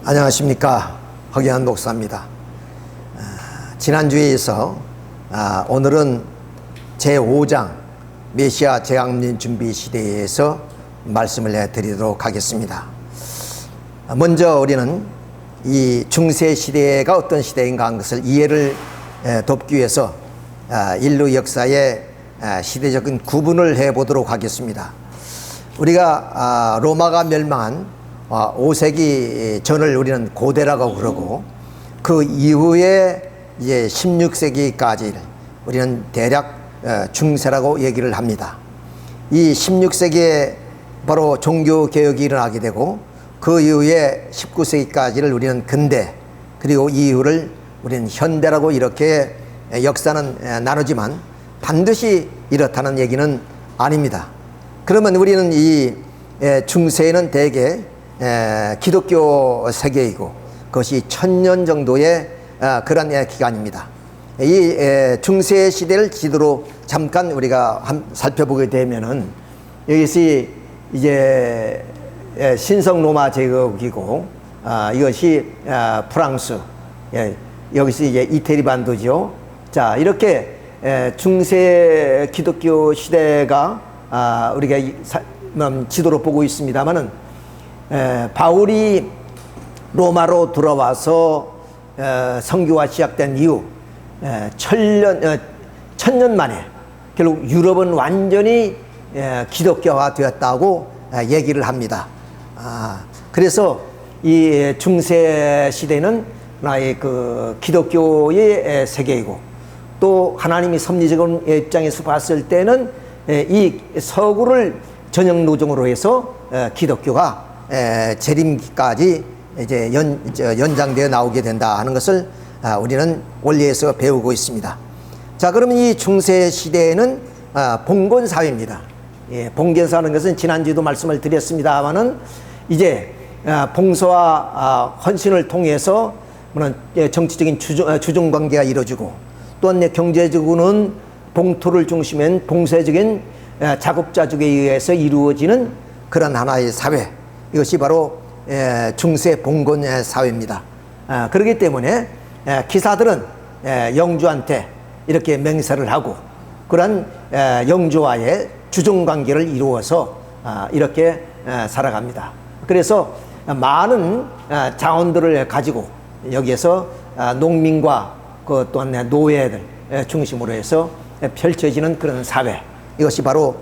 안녕하십니까, 허경환 목사입니다. 지난주에 이어서 오늘은 제5장 메시아 재강림 준비 시대에서 말씀을 해드리도록 하겠습니다. 먼저 우리는 이 중세 시대가 어떤 시대인가 하는 것을 이해를 돕기 위해서 인류 역사의 시대적인 구분을 해보도록 하겠습니다. 우리가 로마가 멸망한 5세기 전을 우리는 고대라고 그러고, 그 이후에 이제 16세기까지 우리는 대략 중세라고 얘기를 합니다. 이 16세기에 바로 종교개혁이 일어나게 되고, 그 이후에 19세기까지를 우리는 근대, 그리고 이후를 우리는 현대라고 이렇게 역사는 나누지만 반드시 이렇다는 얘기는 아닙니다. 그러면 우리는 이 중세에는 대개 기독교 세계이고, 그것이 1000년 정도의 그런 기간입니다. 이 중세 시대를 지도로 잠깐 우리가 살펴보게 되면은, 이것이 이제 신성 로마 제국이고, 이것이 프랑스, 여기서 이제 이태리 반도죠. 자, 이렇게 중세 기독교 시대가 우리가 지도로 보고 있습니다만은, 바울이 로마로 들어와서 선교가 시작된 이후 1000년 만에 결국 유럽은 완전히 기독교화 되었다고 얘기를 합니다. 그래서 이 중세 시대는 하나의 그 기독교의 세계이고, 또 하나님이 섭리적인 입장에서 봤을 때는 이 서구를 전역 노정으로 해서 기독교가 재림기까지 이제 연장되어 나오게 된다 하는 것을 우리는 원리에서 배우고 있습니다. 자, 그러면 이 중세 시대에는 봉건 사회입니다. 봉건사라는 것은 지난주에도 말씀을 드렸습니다만은, 이제 봉사와 헌신을 통해서 정치적인 주종 관계가 이루어지고, 또한 경제적으로는 봉토를 중심인 봉쇄적인 작업자족에 의해서 이루어지는 그런 하나의 사회, 이것이 바로 중세 봉건 사회입니다. 그렇기 때문에 기사들은 영주한테 이렇게 맹세를 하고, 그런 영주와의 주종관계를 이루어서 이렇게 살아갑니다. 그래서 많은 자원들을 가지고 여기에서 농민과 그 또한 노예들 중심으로 해서 펼쳐지는 그런 사회, 이것이 바로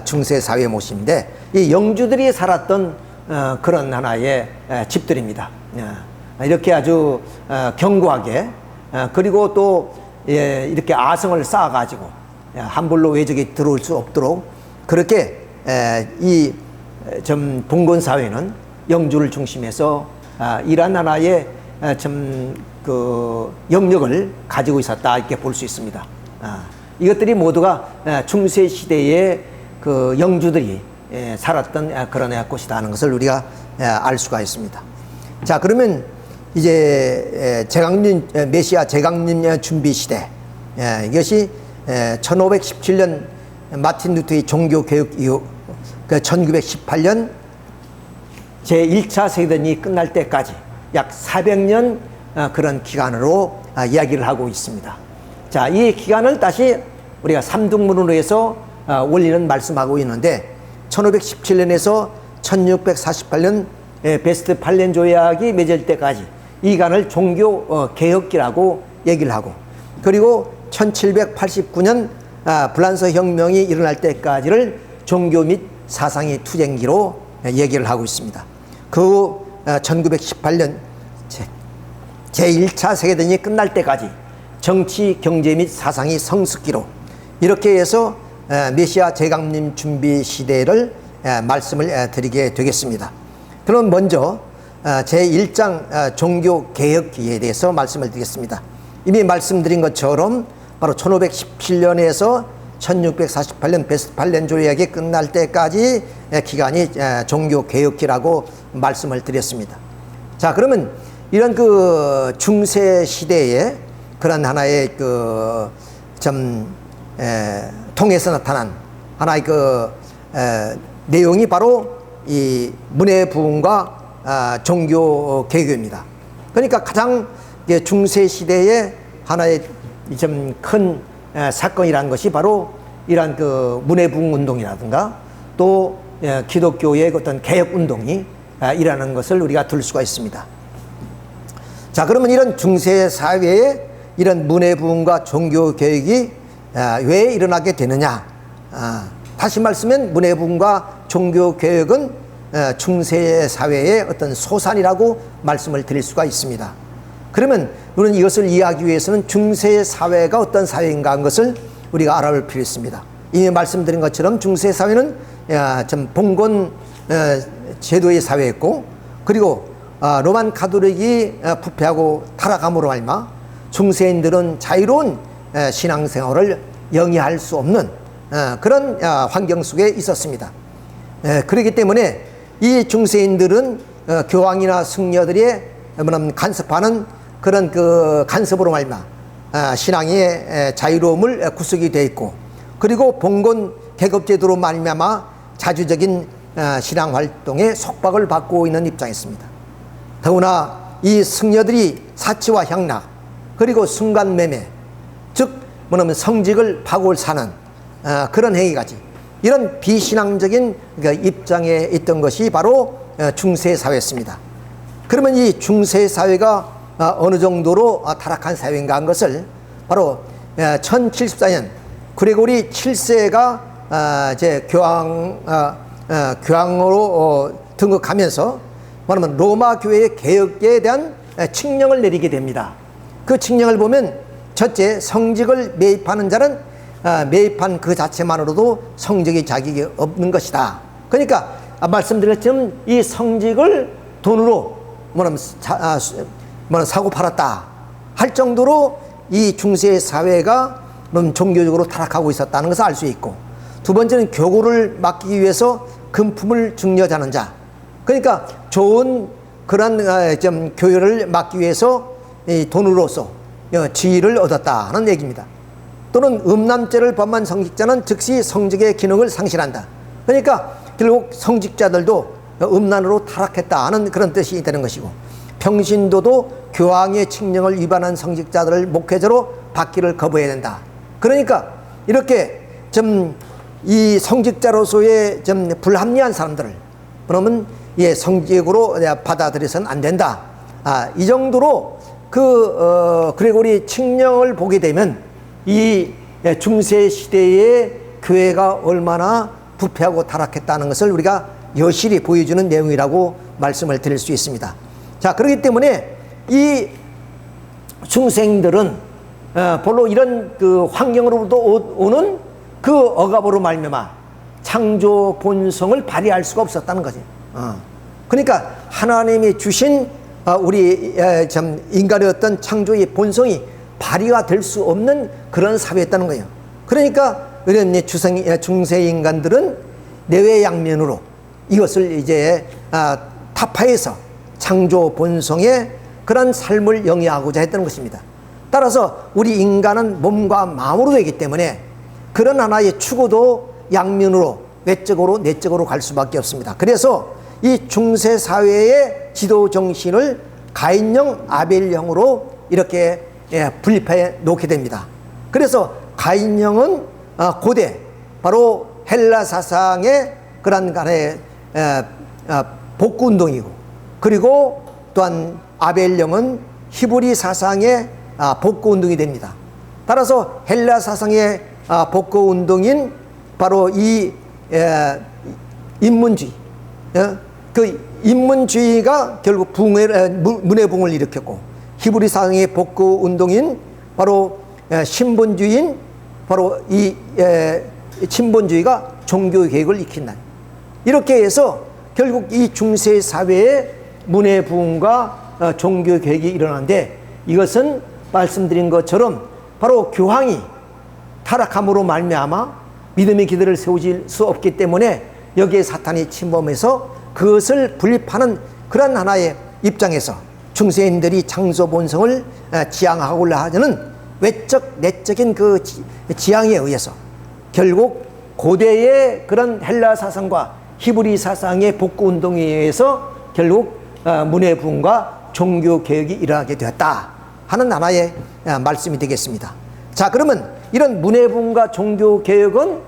중세 사회 모습인데, 이 영주들이 살았던 그런 하나의 집들입니다. 이렇게 아주 견고하게, 그리고 또 이렇게 아성을 쌓아가지고 함부로 외적이 들어올 수 없도록, 그렇게 이 좀 봉건 사회는 영주를 중심해서 이러한 하나의 좀 그 영역을 가지고 있었다, 이렇게 볼 수 있습니다. 이것들이 모두가 중세 시대의 그 영주들이 살았던 그런 곳이다 하는 것을 우리가 알 수가 있습니다. 자, 그러면 이제 메시아 재강림 준비 시대, 이것이 1517년 마틴 루터의 종교 개혁 이후 1918년 제1차 세계대전이 끝날 때까지 약 400년 그런 기간으로 이야기를 하고 있습니다. 자, 이 기간을 다시 우리가 삼등분으로 해서 원리는 말씀하고 있는데, 1517년에서 1648년 베스트팔렌 조약이 맺을 때까지 이 기간을 종교 개혁기라고 얘기를 하고, 그리고 1789년 프랑스 혁명이 일어날 때까지를 종교 및 사상의 투쟁기로 얘기를 하고 있습니다. 그 1918년 제1차 세계대전이 끝날 때까지 정치, 경제 및 사상이 성숙기로, 이렇게 해서 메시아 재강림 준비 시대를 말씀을 드리게 되겠습니다. 그럼 먼저 제1장 종교개혁기에 대해서 말씀을 드리겠습니다. 이미 말씀드린 것처럼 바로 1517년에서 1648년 베스트팔렌 조약이 끝날 때까지 기간이 종교개혁기라고 말씀을 드렸습니다. 자, 그러면 이런 그 중세 시대에 그런 하나의 그 통해서 나타난 하나의 그 내용이 바로 이 문의 부흥과 종교 개교입니다. 그러니까 가장 중세 시대의 하나의 좀 큰 사건이라는 것이 바로 이러한 그 문해부흥 운동이라든가 또 기독교의 어떤 개혁 운동이 일어나는 것을 우리가 들 수가 있습니다. 자, 그러면 이런 중세 사회에 이런 문해부흥과 종교 개혁이 왜 일어나게 되느냐? 다시 말씀하면 문해부흥과 종교 개혁은 중세 사회의 어떤 소산이라고 말씀을 드릴 수가 있습니다. 그러면 우리는 이것을 이해하기 위해서는 중세 사회가 어떤 사회인가 하는 것을 우리가 알아볼 필요 있습니다. 이미 말씀드린 것처럼 중세 사회는 좀 봉건 제도의 사회였고, 그리고 로만 가톨릭이 부패하고 타락함으로 말미암아 중세인들은 자유로운 신앙생활을 영위할 수 없는 그런 환경 속에 있었습니다. 그렇기 때문에 이 중세인들은 교황이나 승려들의 간섭하는 그런 그 간섭으로 말미암아 신앙의 자유로움을 구속이 되어 있고, 그리고 봉건 계급제도로 말미암아 자주적인 신앙 활동에 속박을 받고 있는 입장이었습니다. 더구나 이 승려들이 사치와 향락, 그리고 순간매매, 즉 뭐냐면 성직을 파고 사는 그런 행위까지, 이런 비신앙적인 입장에 있던 것이 바로 중세 사회였습니다. 그러면 이 중세 사회가 어느 정도로 타락한 사회인가 한 것을 바로 1074년 그레고리 7세가 이제 교황으로 등극하면서 뭐냐면 로마 교회의 개혁에 대한 칙령을 내리게 됩니다. 그 칙령을 보면 첫째, 성직을 매입하는 자는 매입한 그 자체만으로도 성직의 자격이 없는 것이다. 그러니까 말씀드렸지만 이 성직을 돈으로 사고 팔았다 할 정도로 이 중세 사회가 종교적으로 타락하고 있었다는 것을 알 수 있고, 두 번째는 교구를 맡기기 위해서 금품을 증여자는 자, 그러니까 좋은 그런 좀 교회를 맡기 위해서 이 돈으로서 지위를 얻었다는 얘기입니다. 또는 음란죄를 범한 성직자는 즉시 성직의 기능을 상실한다. 그러니까 결국 성직자들도 음란으로 타락했다는 그런 뜻이 되는 것이고, 평신도도 교황의 칙령을 위반한 성직자들을 목회자로 받기를 거부해야 된다. 그러니까 이렇게 좀 이 성직자로서의 좀 불합리한 사람들을 그러면 성직으로 받아들여서는 안 된다. 이 정도로 그레고리 칙령을 보게 되면 이 중세 시대의 교회가 얼마나 부패하고 타락했다는 것을 우리가 여실히 보여주는 내용이라고 말씀을 드릴 수 있습니다. 자, 그렇기 때문에 이 중생들은 별로 이런 그 환경으로부터 오는 그 억압으로 말미암아 창조 본성을 발휘할 수가 없었다는 거지. 그러니까 하나님이 주신 우리 참 인간의 어떤 창조의 본성이 발휘가 될 수 없는 그런 사회였다는 거예요. 그러니까 이런 중세 인간들은 내외양면으로 이것을 이제 타파해서 창조 본성의 그런 삶을 영위하고자 했던 것입니다. 따라서 우리 인간은 몸과 마음으로 되기 때문에 그런 하나의 추구도 양면으로 외적으로 내적으로 갈 수밖에 없습니다. 그래서 이 중세 사회의 지도 정신을 가인형, 아벨형으로 이렇게 분립해 놓게 됩니다. 그래서 가인형은 고대 바로 헬라 사상의 그런 간의 복구 운동이고, 그리고 또한 아벨형은 히브리 사상의 복구 운동이 됩니다. 따라서 헬라 사상의 복구 운동인 바로 이 인문주의, 그 인문주의가 결국 문해부흥을 일으켰고, 히브리 사상의 복구 운동인 바로 신본주의인 바로 이 신본주의가 종교 개혁을 일으킨다. 이렇게 해서 결국 이 중세 사회의 문해부흥과 종교 개혁이 일어나는데, 이것은 말씀드린 것처럼 바로 교황이 타락함으로 말미암아 믿음의 기대를 세우질 수 없기 때문에 여기에 사탄이 침범해서 그것을 분립하는 그런 하나의 입장에서 중세인들이 창조 본성을 지향하고자 하는 외적 내적인 그 지향에 의해서 결국 고대의 그런 헬라 사상과 히브리 사상의 복구 운동에 의해서 결국 문화 부흥과 종교 개혁이 일어나게 되었다 하는 하나의 말씀이 되겠습니다. 자, 그러면 이런 문화 부흥과 종교 개혁은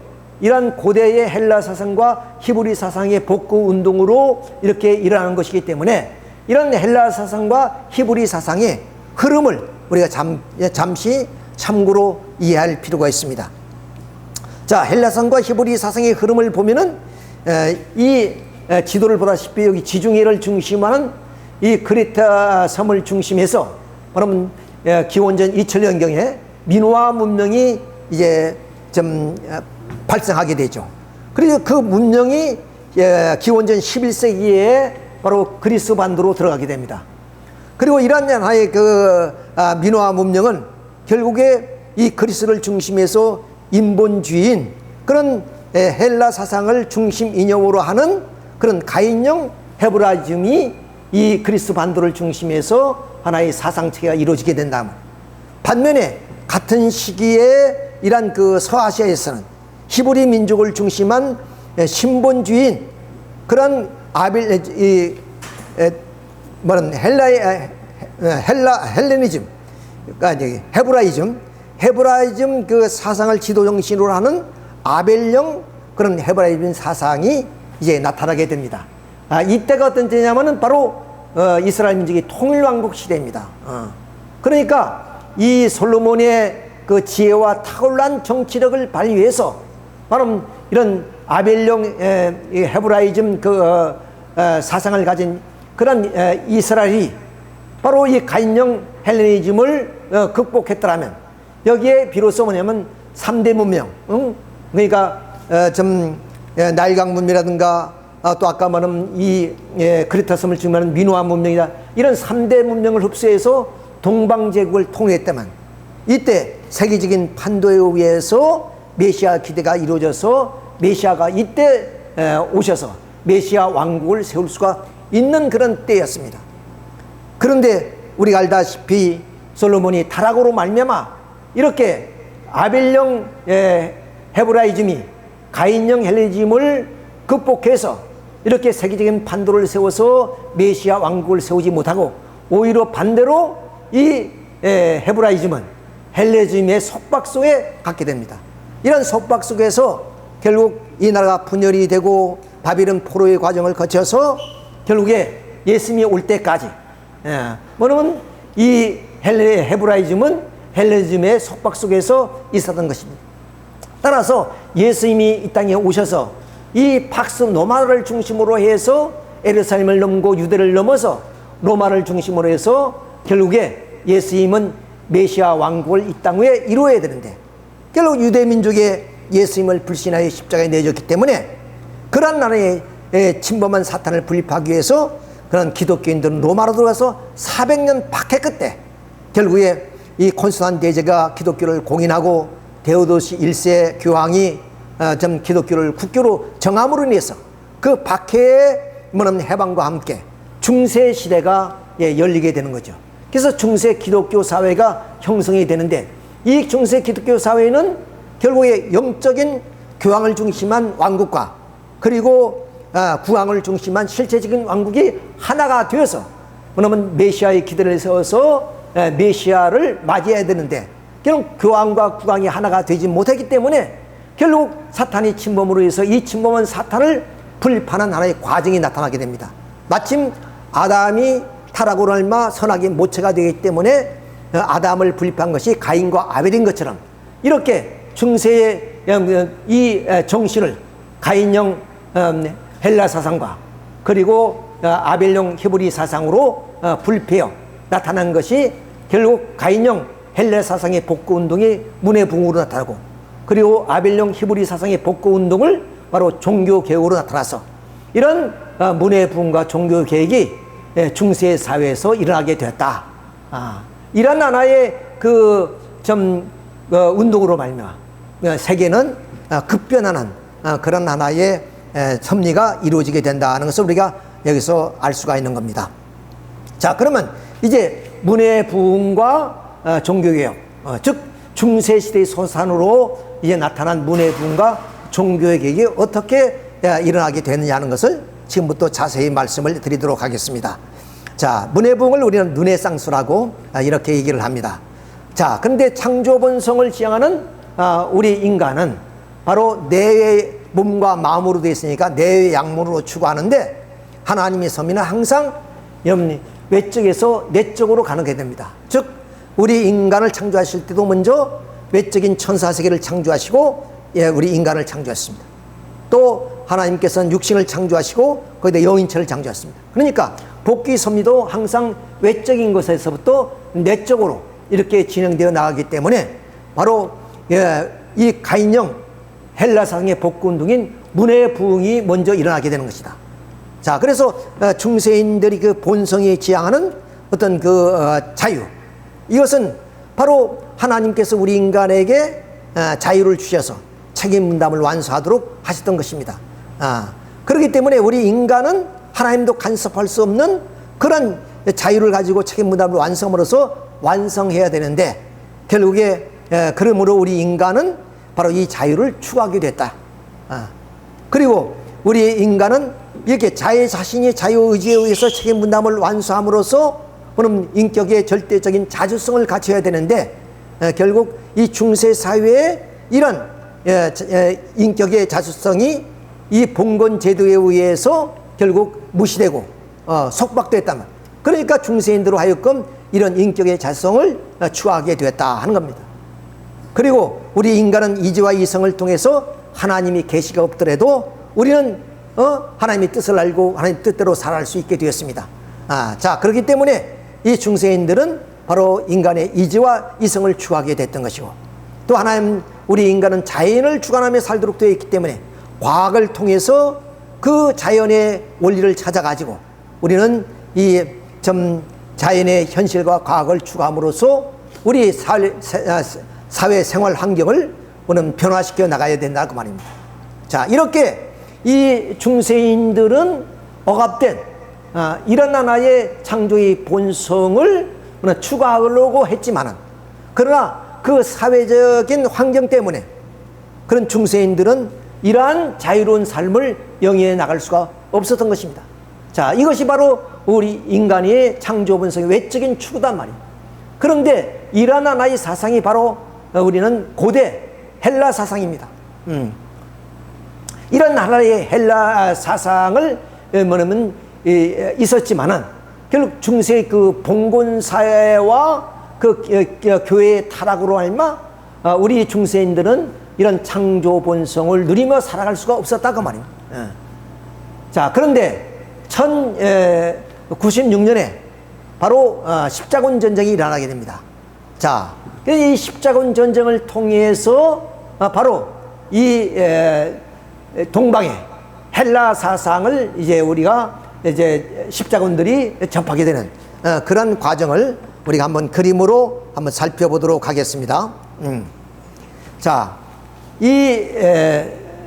이런 고대의 헬라 사상과 히브리 사상의 복구 운동으로 이렇게 일어나는 것이기 때문에 이런 헬라 사상과 히브리 사상의 흐름을 우리가 잠시 참고로 이해할 필요가 있습니다. 자, 헬라 사상과 히브리 사상의 흐름을 보면은 이 지도를 보다시피 여기 지중해를 중심하는 이 크레타 섬을 중심해서 바로 기원전 2000년경에 미노아 문명이 이제 좀 발생하게 되죠. 그리고 그 문명이 기원전 11세기에 바로 그리스 반도로 들어가게 됩니다. 그리고 이러한 하나의 미노아 문명은 결국에 이 그리스를 중심해서 인본주의인 그런 헬라 사상을 중심 이념으로 하는 그런 가인형 헤브라이즘이 이 그리스 반도를 중심해서 하나의 사상 체계가 이루어지게 된다면, 반면에 같은 시기에 이란 서아시아에서는 히브리 민족을 중심한 신본주의인 그런 헬레니즘, 헤브라이즘 그 사상을 지도 정신으로 하는 아벨령 그런 헤브라이즘 사상이 이제 나타나게 됩니다. 이때가 어떤 때냐면은 바로 이스라엘 민족의 통일왕국 시대입니다. 그러니까 이 솔로몬의 그 지혜와 탁월한 정치력을 발휘해서 바로 이런 아벨령 헤브라이즘 사상을 가진 그런 이스라엘이 바로 이 가인형 헬레니즘을 극복했더라면, 여기에 비로소 뭐냐면 3대 문명, 그러니까 나일강 문명이라든가 또 아까 말한 이 크레타 섬을 중심하는 미노아 문명이다, 이런 3대 문명을 흡수해서 동방제국을 통일했다면, 이때 세계적인 판도에 의해서 메시아 기대가 이루어져서 메시아가 이때 오셔서 메시아 왕국을 세울 수가 있는 그런 때였습니다. 그런데 우리가 알다시피 솔로몬이 타락으로 말미암아 이렇게 아벨령 헤브라이즘이 가인형 헬레니즘을 극복해서 이렇게 세계적인 판도를 세워서 메시아 왕국을 세우지 못하고, 오히려 반대로 이 헤브라이즘은 헬레니즘의 속박 속에 갖게 됩니다. 이런 속박 속에서 결국 이 나라가 분열이 되고 바빌론 포로의 과정을 거쳐서 결국에 예수님이 올 때까지, 뭐냐면 이 헤브라이즘은 헬레니즘의 속박 속에서 있었던 것입니다. 따라서 예수님이 이 땅에 오셔서 이 팍스 로마를 중심으로 해서 예루살렘을 넘고 유대를 넘어서 로마를 중심으로 해서 결국에 예수님은 메시아 왕국을 이 땅 위에 이루어야 되는데, 결국 유대 민족의 예수님을 불신하여 십자가에 내줬기 때문에 그런 나라의 침범한 사탄을 분립하기 위해서 그런 기독교인들은 로마로 들어가서 400년 박해 끝에 결국에 이 콘스탄 대제가 기독교를 공인하고 데오도시 1세 교황이 기독교를 국교로 정함으로 인해서 그 박해의 해방과 함께 중세 시대가 열리게 되는 거죠. 그래서 중세 기독교 사회가 형성이 되는데, 이 중세 기독교 사회는 결국에 영적인 교황을 중심한 왕국과 그리고 국왕을 중심한 실체적인 왕국이 하나가 되어서, 그러면 메시아의 기대를 세워서 메시아를 맞이해야 되는데, 결국 교황과 국왕이 하나가 되지 못했기 때문에 결국 사탄이 침범으로 해서 이 침범한 사탄을 분립하는 하나의 과정이 나타나게 됩니다. 마침 아담이 타락으로 인하여 선악의 모체가 되기 때문에 아담을 분립한 것이 가인과 아벨인 것처럼, 이렇게 중세의 이 정신을 가인형 헬라 사상과 그리고 아벨형 히브리 사상으로 분립해요 나타난 것이 결국 가인형 헬라 사상의 복구 운동이 문화 부흥으로 나타나고, 그리고 아벨형 히브리 사상의 복구 운동을 바로 종교 개혁으로 나타나서 이런 문화 부흥과 종교 개혁이 중세 사회에서 일어나게 되었다. 이런 하나의 운동으로 말미암아 세계는 급변하는 그런 하나의 섭리가 이루어지게 된다는 것을 우리가 여기서 알 수가 있는 겁니다. 자, 그러면 이제 문화 부흥과 종교개혁, 즉 중세시대의 소산으로 이제 나타난 문화 부흥과 종교개혁이 어떻게 일어나게 되느냐 하는 것을 지금부터 자세히 말씀을 드리도록 하겠습니다. 자, 문해부흥을 우리는 르네상스라고 이렇게 얘기를 합니다. 자, 그런데 창조 본성을 지향하는 우리 인간은 바로 내의 몸과 마음으로 되어 있으니까 내의 약물로 추구하는데, 하나님의 섭리는 항상 외적에서 내적으로 가게 됩니다. 즉 우리 인간을 창조하실 때도 먼저 외적인 천사세계를 창조하시고 우리 인간을 창조했습니다. 또 하나님께서는 육신을 창조하시고 거기다 여인체를 창조했습니다. 그러니까 복귀 섭리도 항상 외적인 것에서부터 내적으로 이렇게 진행되어 나가기 때문에 바로 이 가인형 헬라상의 복구운동인 문해부흥이 먼저 일어나게 되는 것이다. 자, 그래서 중세인들이 그 본성이 지향하는 어떤 그 자유, 이것은 바로 하나님께서 우리 인간에게 자유를 주셔서 책임 분담을 완수하도록 하셨던 것입니다. 그렇기 때문에 우리 인간은 하나님도 간섭할 수 없는 그런 자유를 가지고 책임 분담을 완성으로써 완성해야 되는데, 결국에 그러므로 우리 인간은 바로 이 자유를 추구하게 됐다. 그리고 우리 인간은 이렇게 자신이 자유의지에 의해서 책임 분담을 완수함으로써 그럼 인격의 절대적인 자주성을 갖춰야 되는데, 결국 이 중세 사회의 이런 인격의 자주성이 이 봉건 제도에 의해서 결국 무시되고 속박됐단 말이에요. 그러니까 중세인들로 하여금 이런 인격의 자주성을 추구하게 되었다 하는 겁니다. 그리고 우리 인간은 이지와 이성을 통해서 하나님이 계시가 없더라도 우리는 하나님의 뜻을 알고 하나님 뜻대로 살아갈 수 있게 되었습니다. 자, 그렇기 때문에 이 중세인들은 바로 인간의 이지와 이성을 추구하게 됐던 것이고, 또 하나님 우리 인간은 자연을 주관하며 살도록 되어 있기 때문에 과학을 통해서 그 자연의 원리를 찾아가지고 우리는 이 자연의 현실과 과학을 추구함으로써 우리 사회 생활 환경을 우리는 변화시켜 나가야 된다고 말입니다. 자, 이렇게 이 중세인들은 억압된 이런 하나의 창조의 본성을 추구하려고 했지만은, 그러나 그 사회적인 환경 때문에 그런 중세인들은 이러한 자유로운 삶을 영위해 나갈 수가 없었던 것입니다. 자, 이것이 바로 우리 인간의 창조 본성의 외적인 추구단 말입니다. 그런데 이러한 하나의 사상이 바로 우리는 고대 헬라 사상입니다. 이런 하나의 헬라 사상을 뭐냐면 있었지만은 결국 중세 그 봉건 사회와 그 교회의 타락으로 알마 우리 중세인들은 이런 창조 본성을 누리며 살아갈 수가 없었다 그 말입니다. 자, 그런데 1096년에 바로 십자군 전쟁이 일어나게 됩니다. 자, 이 십자군 전쟁을 통해서 바로 이 동방의 헬라 사상을 이제 우리가 이제 십자군들이 접하게 되는 그런 과정을 우리가 한번 그림으로 한번 살펴보도록 하겠습니다. 자, 이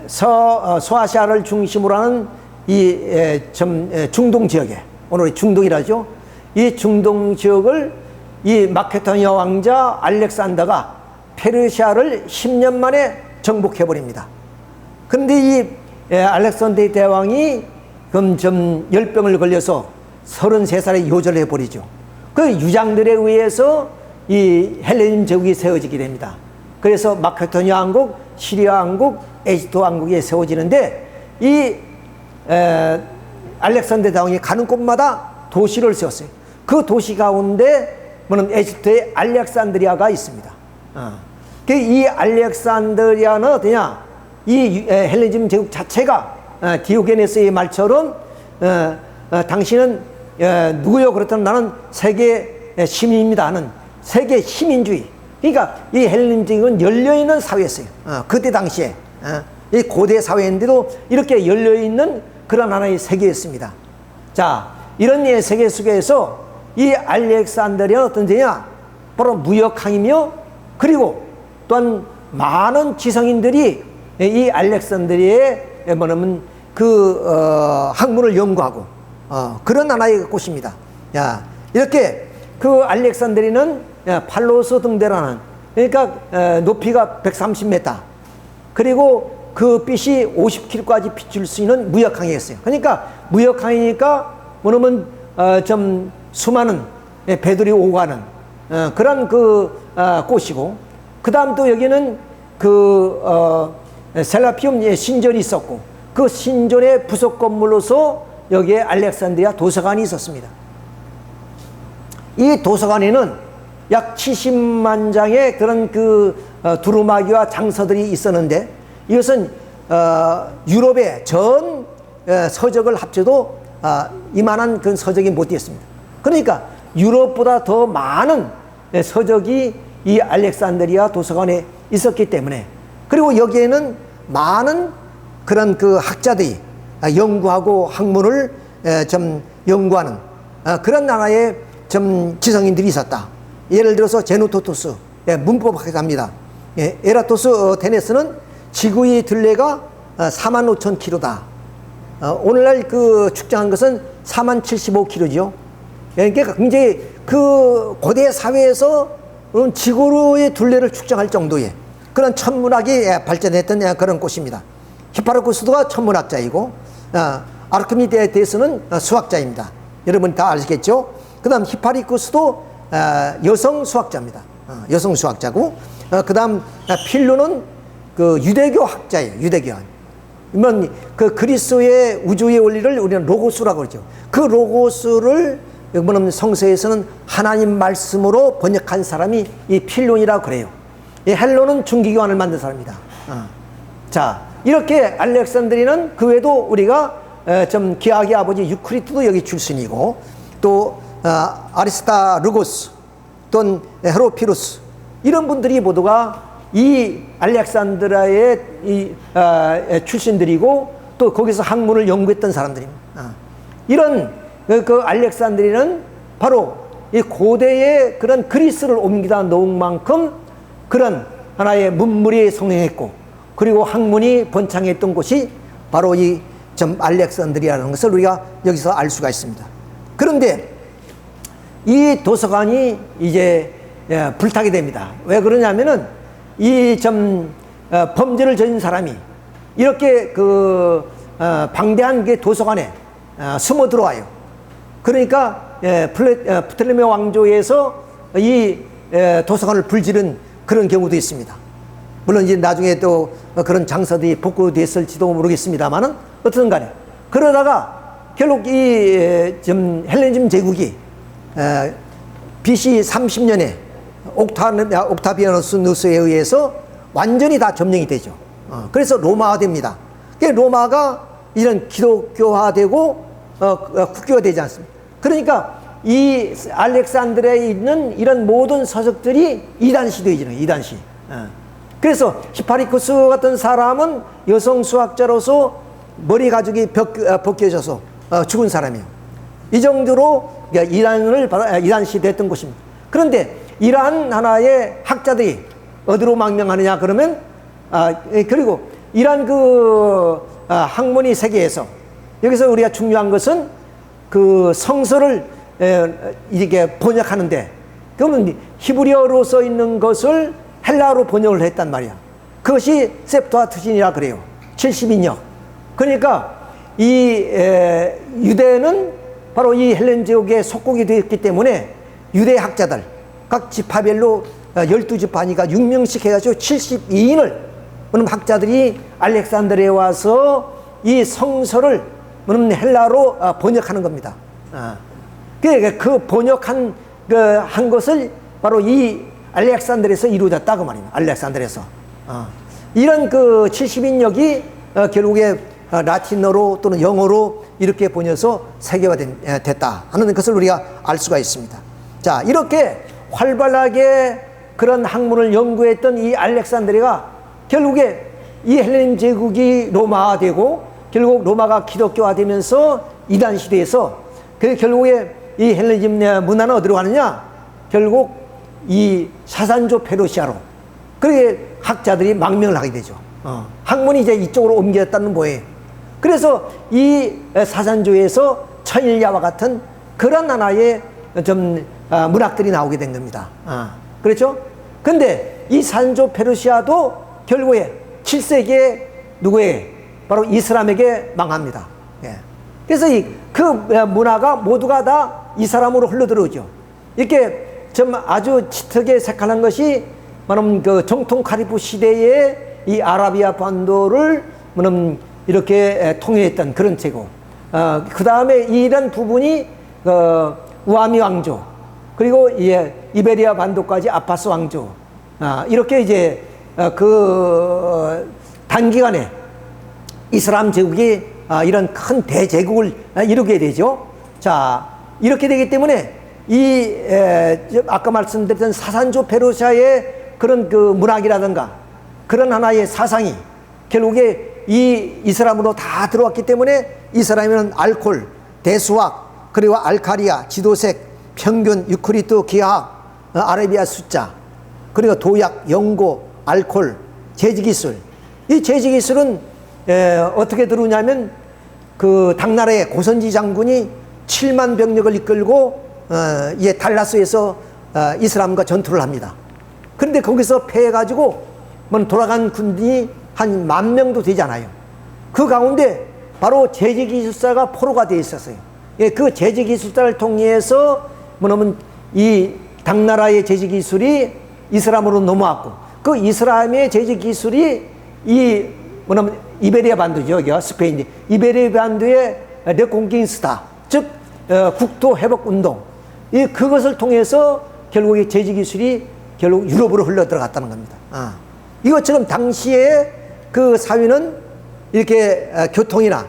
소아시아를 중심으로 하는 이 중동 지역에, 오늘 중동이라죠. 이 중동 지역을 이 마케도니아 왕자 알렉산더가 페르시아를 10년 만에 정복해 버립니다. 그런데 이 알렉산더 대왕이 그럼 열병을 걸려서 33살에 요절을 해버리죠. 그 유장들에 의해서 이 헬레니즘 제국이 세워지게 됩니다. 그래서 마케도니아 왕국, 시리아 왕국, 에집트 왕국이 세워지는데, 이 알렉산더 대왕이 가는 곳마다 도시를 세웠어요. 그 도시 가운데 뭐는 에집트의 알렉산드리아가 있습니다. 이 알렉산드리아는 어떠냐? 이 헬레니즘 제국 자체가 디오게네스의 말처럼 당신은 누구요? 그렇다면 나는 세계 시민입니다 하는 세계 시민주의. 그러니까 이 헬레니즘 제국은 열려있는 사회였어요. 그때 당시에 이 고대 사회인데도 이렇게 열려있는 그런 하나의 세계였습니다. 자, 이런 세계 속에서 이 알렉산드리아는 어떤 데냐? 바로 무역항이며, 그리고 또한 많은 지성인들이 이 알렉산드리아에 뭐냐면 학문을 연구하고 그런 하나의 곳입니다. 야, 이렇게 그 알렉산드리아는 팔로스 등대라는, 그러니까 높이가 130m, 그리고 그 빛이 50km까지 비출 수 있는 무역항이었어요. 그러니까 무역항이니까 뭐냐면 수많은 배들이 오가는 그런 곳이고, 그 다음 또 여기는 셀라피움 신전이 있었고, 그 신전의 부속 건물로서 여기에 알렉산드리아 도서관이 있었습니다. 이 도서관에는 약 70만 장의 그런 두루마기와 장서들이 있었는데, 이것은 유럽의 전 서적을 합쳐도 이만한 그 서적이 못 되었습니다. 그러니까 유럽보다 더 많은 서적이 이 알렉산드리아 도서관에 있었기 때문에, 그리고 여기에는 많은 그런 학자들이 연구하고 학문을 좀 연구하는 그런 나라의 좀 지성인들이 있었다. 예를 들어서 제노토토스 문법 학자입니다. 에라토스테네스는 지구의 둘레가 45,000km다. 오늘날 측정한 것은 4075km죠. 그러니까 굉장히 고대 사회에서 지구의 둘레를 측정할 정도의 그런 천문학이 발전했던 그런 곳입니다. 히파르쿠스도가 천문학자이고, 아르키미데스는 수학자입니다. 여러분 다 아시겠죠? 그 다음 히파리쿠스도 여성 수학자입니다. 여성 수학자고, 그 다음 필로는 유대교 학자예요. 유대교. 그리스의 우주의 원리를 우리는 로고스라고 그러죠. 그 로고스를 성서에서는 하나님 말씀으로 번역한 사람이 이 필론이라고 그래요. 이 헬론은 중기교환을 만든 사람입니다. 자, 이렇게 알렉산드리는 그 외에도 우리가 좀 기하게 아버지 유크리트도 여기 출신이고, 또 아리스타르고스 또는 헤로피루스, 이런 분들이 모두가 이 알렉산드리아의 출신들이고, 또 거기서 학문을 연구했던 사람들입니다. 이런 알렉산드리아는 바로 이 고대의 그런 그리스를 옮기다 놓은 만큼 그런 하나의 문물이 성행했고, 그리고 학문이 번창했던 곳이 바로 이 알렉산드리아라는 것을 우리가 여기서 알 수가 있습니다. 그런데 이 도서관이 이제 불타게 됩니다. 왜 그러냐면은 이 범죄를 저진 사람이 이렇게 방대한 도서관에 숨어 들어와요. 그러니까 프톨레미 왕조에서 이 도서관을 불지른 그런 경우도 있습니다. 물론 이제 나중에 또 그런 장서들이 복구됐을지도 모르겠습니다만은, 어쨌든 간에 그러다가 결국 이 헬레니즘 제국이 BC 30년에 옥타비아누스에 의해서 완전히 다 점령이 되죠. 그래서 로마화됩니다. 로마가 이런 기독교화되고 국교가 되지 않습니다. 그러니까 이 알렉산드리아에 있는 이런 모든 서적들이 이단시되죠. 이단시. 그래서 히파리쿠스 같은 사람은 여성 수학자로서 머리 가죽이 벗겨져서 죽은 사람이에요. 이 정도로 이단시 됐던 곳입니다. 그런데 이러한 하나의 학자들이 어디로 망명하느냐 그러면, 그리고 이러한 학문이 세계에서, 여기서 우리가 중요한 것은 성서를 이렇게 번역하는데, 그러면 히브리어로 써 있는 것을 헬라어로 번역을 했단 말이야. 그것이 셉투아진트라 그래요. 70인역. 그러니까 이 유대는 바로 이 헬렌 지역의 속국이 되었기 때문에 유대 학자들 각 지파별로 12지파니까 6명씩 해가지고 72인을 학자들이 알렉산드리아에 와서 이 성서를 헬라로 번역하는 겁니다. 그 번역한 한 것을 바로 이 알렉산드리아에서 이루어졌다 그 말입니다. 알렉산드리아에서 이런 70인역이 결국에 라틴어로 또는 영어로 이렇게 번역해서 세계화됐다 하는 것을 우리가 알 수가 있습니다. 자, 이렇게 활발하게 그런 학문을 연구했던 이 알렉산드리아가 결국에 이 헬레니즘 제국이 로마화되고, 결국 로마가 기독교화되면서 이단 시대에서 결국에 이 헬레니즘 문화는 어디로 가느냐? 결국 이 사산조 페르시아로, 그렇게 학자들이 망명을 하게 되죠. 학문이 이제 이쪽으로 옮겨졌다는 거예요. 그래서 이 사산조에서 천일야와 같은 그런 하나의 문학들이 나오게 된 겁니다. 그렇죠? 근데 이 사산조 페르시아도 결국에 7세기에 누구에게? 바로 이슬람에게 망합니다. 예. 그래서 그 문화가 모두가 다 이 사람으로 흘러들어오죠. 이렇게 좀 아주 짙게 색깔난 것이 말하면 그 정통 카리프 시대의 이 아라비아 반도를 말하면 이렇게 통일했던 그런 제국. 그 다음에 이런 부분이 우아미 왕조, 그리고 이베리아 반도까지 아파스 왕조. 이렇게 이제 단기간에 이슬람 제국이 이런 큰 대제국을 이루게 되죠. 자, 이렇게 되기 때문에 아까 말씀드렸던 사산조 페르시아의 그런 그 문학이라든가 그런 하나의 사상이 결국에 이 이슬람으로 다 들어왔기 때문에 이슬람에는 알코올, 대수학, 그리고 알카리아, 지도색, 평균, 유크리트, 기하학, 아라비아 숫자, 그리고 도약, 연고, 알코올, 제지기술. 이 제지기술은 어떻게 들어오냐면 그 당나라의 고선지 장군이 7만 병력을 이끌고 달라스에서 이슬람과 전투를 합니다. 그런데 거기서 패해가지고 돌아간 군인이 한 10,000명도 되지 않아요. 그 가운데 바로 제지기술사가 포로가 되어 있었어요. 그 제지기술사를 통해서 뭐냐면 이 당나라의 제지기술이 이슬람으로 넘어왔고, 그 이슬람의 제지기술이 뭐냐면 이베리아 반도죠. 여기가 스페인. 이베리아 반도의 레콩킹스타, 즉 국토 회복 운동. 그것을 통해서 결국에 제지기술이 결국 유럽으로 흘러 들어갔다는 겁니다. 이것처럼 당시에 그 사회는 이렇게 교통이나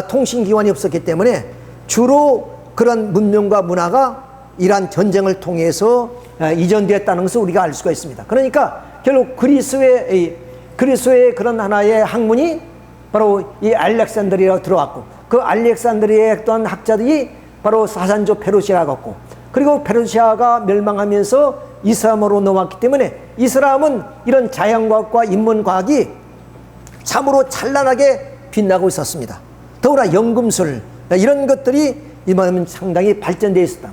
통신기관이 없었기 때문에 주로 그런 문명과 문화가 이러한 전쟁을 통해서 이전되었다는 것을 우리가 알 수가 있습니다. 그러니까 결국 그리스의 그런 하나의 학문이 바로 이 알렉산드리아로 들어왔고, 그 알렉산드리아에 또한 학자들이 바로 사산조 페르시아가 었고, 그리고 페르시아가 멸망하면서 이슬람으로 넘어왔기 때문에 이슬람은 이런 자연과학과 인문과학이 참으로 찬란하게 빛나고 있었습니다. 더구나 연금술 이런 것들이 이만하면 상당히 발전되어 있었다.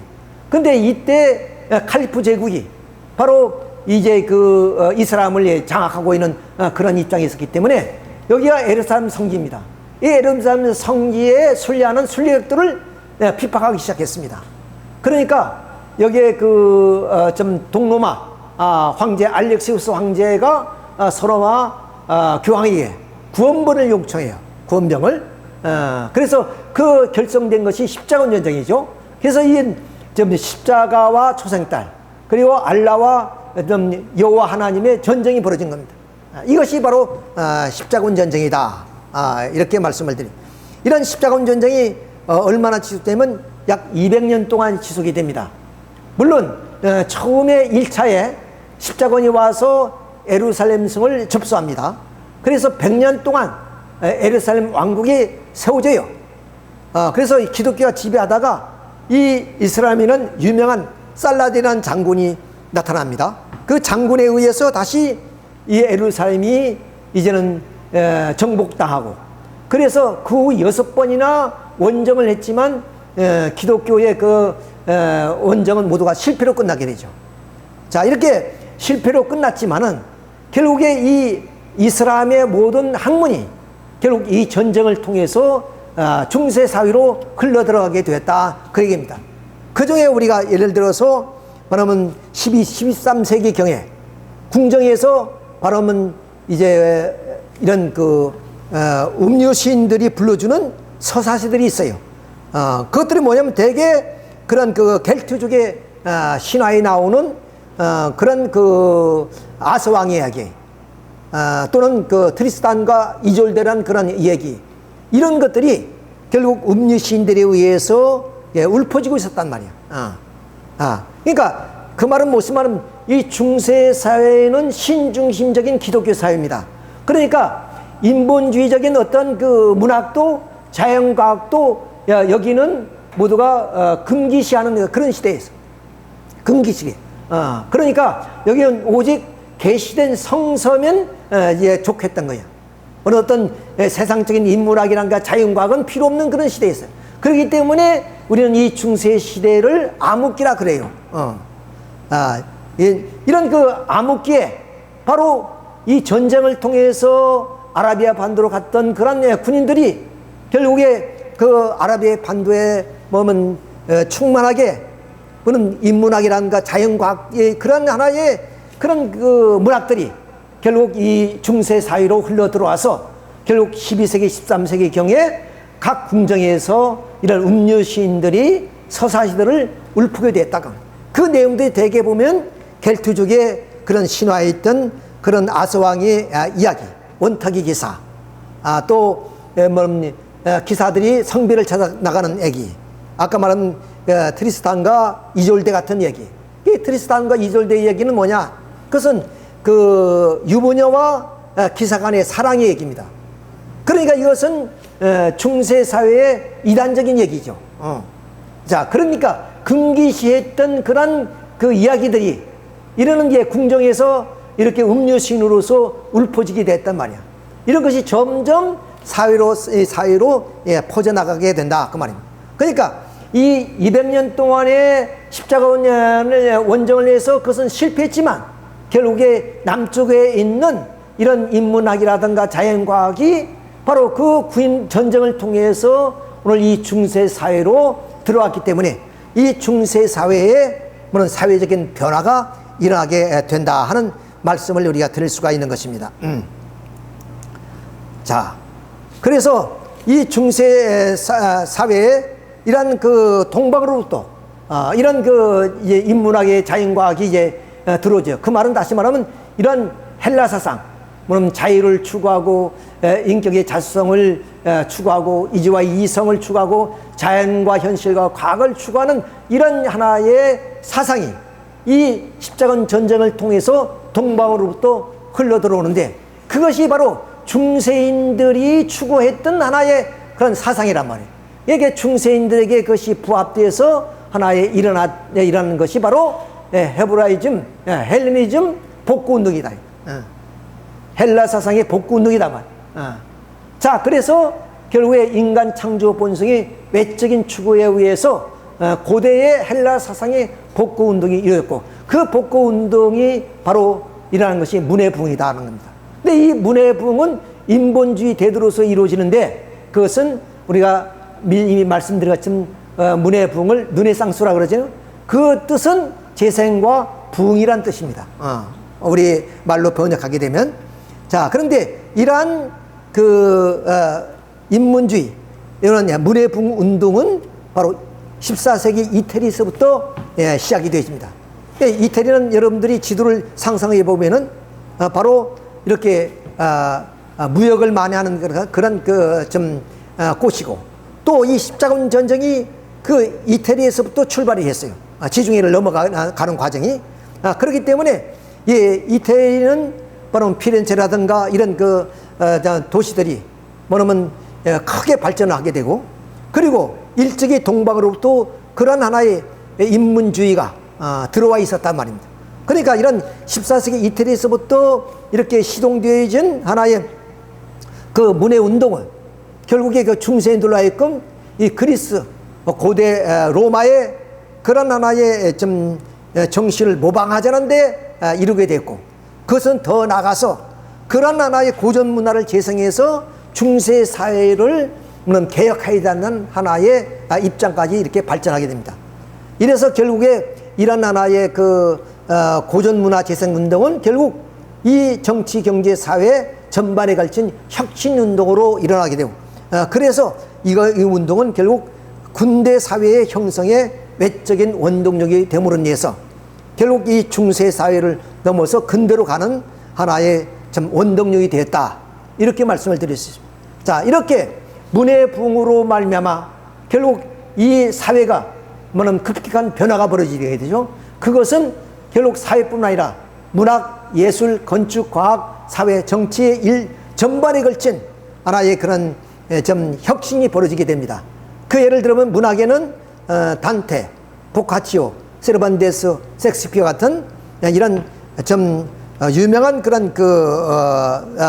근데 이때 칼리프 제국이 바로 이제 이슬람을 장악하고 있는 그런 입장에 있었기 때문에 여기가 예루살렘 성지입니다. 이 예루살렘 성지에 순례하는 순례객들을 핍박하기 시작했습니다. 그러니까 여기에 좀 동로마 황제 알렉시우스 황제가 서로마 교황에게 구원병을 요청해요. 구원병을. 그래서 그 결성된 것이 십자군 전쟁이죠. 그래서 이 십자가와 초생딸, 그리고 알라와 여호와 하나님의 전쟁이 벌어진 겁니다. 이것이 바로 십자군 전쟁이다. 이렇게 말씀을 드립니다. 이런 십자군 전쟁이 얼마나 지속되면 약 200년 동안 지속이 됩니다. 물론 처음에 1차에 십자군이 와서 예루살렘 성을 접수합니다. 그래서 100년 동안 예루살렘 왕국이 세워져요. 그래서 기독교가 지배하다가 이 이스라엘에는 유명한 살라딘이라는 장군이 나타납니다. 그 장군에 의해서 다시 이 예루살렘이 이제는 정복당하고, 그래서 그 후 6번이나 원정을 했지만 기독교의 원정은 모두가 실패로 끝나게 되죠. 자, 이렇게 실패로 끝났지만은 결국에 이 이슬람의 모든 학문이 결국 이 전쟁을 통해서 중세 사회로 흘러 들어가게 되었다, 그 얘기입니다. 그 중에 우리가 예를 들어서 말하면 13세기 경에 궁정에서 말하면 이제 이런 음료 시인들이 불러주는 서사시들이 있어요. 그것들이 뭐냐면 대개 그런 켈트족의 신화에 나오는 그런 아스왕 이야기, 또는 트리스탄과 이졸데라는 그런 얘기, 이런 것들이 결국 음료 시인들에 의해서 읊어지고 있었단 말이야. 그러니까 그 말은 무슨 말은 이 중세 사회는 신중심적인 기독교 사회입니다. 그러니까 인본주의적인 어떤 문학도 자연과학도 여기는 모두가 금기시하는 그런 시대에서 금기시계. 그러니까 여기는 오직 계시된 성서면 좋겠던 거야. 어떤 세상적인 인문학이란가 자연과학은 필요 없는 그런 시대였어요. 그렇기 때문에 우리는 이 중세 시대를 암흑기라 그래요. 이런 암흑기에 바로 이 전쟁을 통해서 아라비아 반도로 갔던 그런 군인들이 결국에 아라비아 반도에 머문 충만하게 그런 인문학이라든가 자연과학의 그런 하나의 그런 그 문학들이 결국 이 중세 사회로 흘러 들어와서 결국 12세기, 13세기 경에 각 궁정에서 이런 음료 시인들이 서사시들을 울프게 됐다가 그 내용들이 대개 보면 켈트족의 그런 신화에 있던 그런 아서왕의 이야기, 원탁의 기사, 또 기사들이 성비를 찾아 나가는 얘기, 아까 말한 트리스탄과 이졸데 같은 얘기. 이 트리스탄과 이졸데의 얘기는 뭐냐? 그것은 그 유부녀와 기사 간의 사랑의 얘기입니다. 그러니까 이것은 중세 사회의 이단적인 얘기죠. 자, 그러니까 금기시했던 그런 그 이야기들이 이러는 게 궁정에서 이렇게 음료신으로서 울퍼지게 됐단 말이야. 이런 것이 점점 사회로 퍼져나가게 된다. 그 말입니다. 그러니까 이 200년 동안의 십자가 원정을 해서 그것은 실패했지만 결국에 남쪽에 있는 이런 인문학이라든가 자연과학이 바로 그 구인 전쟁을 통해서 오늘 이 중세 사회로 들어왔기 때문에 이 중세 사회에 그런 사회적인 변화가 일어나게 된다 하는 말씀을 우리가 드릴 수가 있는 것입니다. 자, 그래서 이 중세 사회에 이런 그 동방으로부터 이런 그 이제 인문학의 자연과학이 이제 들어오죠. 그 말은 다시 말하면 이런 헬라 사상, 물론 자유를 추구하고 인격의 자수성을 추구하고 이지와 이성을 추구하고 자연과 현실과 과학을 추구하는 이런 하나의 사상이 이 십자군 전쟁을 통해서 동방으로부터 흘러 들어오는데 그것이 바로 중세인들이 추구했던 하나의 그런 사상이란 말이에요. 이게 중세인들에게 그것이 부합돼서 하나의 일어나는 것이 바로 헤브라이즘, 헬레니즘 복구운동이다. 헬라 사상의 복구운동이다 말이에요. 자, 그래서 결국에 인간 창조 본성의 외적인 추구에 의해서 고대의 헬라 사상의 복구운동이 이루어졌고 그 복구운동이 바로 일어나는 것이 문해부흥이다 하는 겁니다. 근데 이 문해부흥은 인본주의 대도로서 이루어지는데 그것은 우리가 이미 말씀드린 것처럼 문해부흥을 르네상스라 그러죠. 그 뜻은 재생과 부흥이란 뜻입니다. 우리 말로 번역하게 되면 자, 그런데 이러한 그 인문주의 이런 문해부흥 운동은 바로 14세기 이태리에서부터 시작이 되었습니다. 이태리는 여러분들이 지도를 상상해 보면은 바로 이렇게 무역을 많이 하는 그런 그 좀 곳이고 또 이 십자군 전쟁이 그 이태리에서부터 출발이 했어요. 지중해를 넘어가는 과정이 그렇기 때문에 이태리는 바로 피렌체라든가 이런 그 도시들이 뭐냐면 크게 발전을 하게 되고 그리고 일찍이 동방으로부터 그런 하나의 인문주의가 들어와 있었단 말입니다. 그러니까 이런 14세기 이태리에서부터 이렇게 시동되어진 하나의 그 문해운동을 결국에 그 중세인들로 하여금 이 그리스 고대 로마의 그런 하나의 좀 정신을 모방하자는데 이루게 됐고 그것은 더 나가서 그런 하나의 고전 문화를 재생해서 중세 사회를 개혁하자는 하나의 입장까지 이렇게 발전하게 됩니다. 이래서 결국에 이런 하나의 그 고전 문화 재생 운동은 결국 이 정치 경제 사회 전반에 걸친 혁신 운동으로 일어나게 되고 그래서 이 운동은 결국 군대 사회의 형성에 외적인 원동력이 됨으로 인해서 결국 이 중세 사회를 넘어서 근대로 가는 하나의 좀 원동력이 되었다 이렇게 말씀을 드릴 수 있습니다. 자, 이렇게 문해부흥으로 말미암아 결국 이 사회가 뭐냐면 급격한 변화가 벌어지게 되죠. 그것은 결국 사회뿐만 아니라 문학, 예술, 건축, 과학, 사회, 정치의 일 전반에 걸친 하나의 그런 좀 혁신이 벌어지게 됩니다. 그 예를 들면 문학에는 단테, 보카치오, 세르반테스, 섹스피어 같은 이런 좀 유명한 그런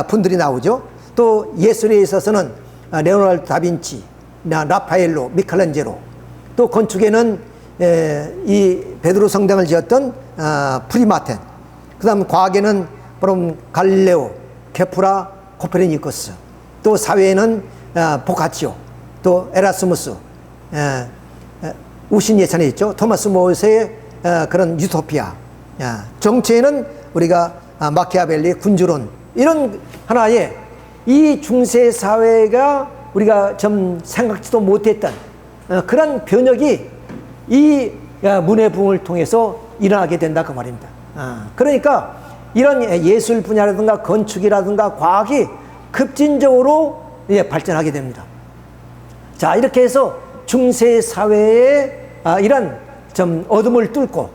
분들이 나오죠. 또 예술에 있어서는 레오나르도 다빈치, 라파엘로, 미켈란젤로, 또 건축에는 이 베드로 성당을 지었던 프리마텐, 그 다음 과학에는 바로 갈릴레오, 케프라, 코페르니쿠스, 또 사회에는 보카치오, 또 에라스무스, 우신 예찬에 있죠. 토마스 모세의 그런 유토피아. 정치에는 우리가 마키아벨리의 군주론, 이런 하나의 이 중세 사회가 우리가 좀 생각지도 못했던 그런 변혁이 이 문해 부흥을 통해서 일어나게 된다 그 말입니다. 그러니까 이런 예술 분야라든가 건축이라든가 과학이 급진적으로 발전하게 됩니다. 자, 이렇게 해서 중세 사회의 이런 좀 어둠을 뚫고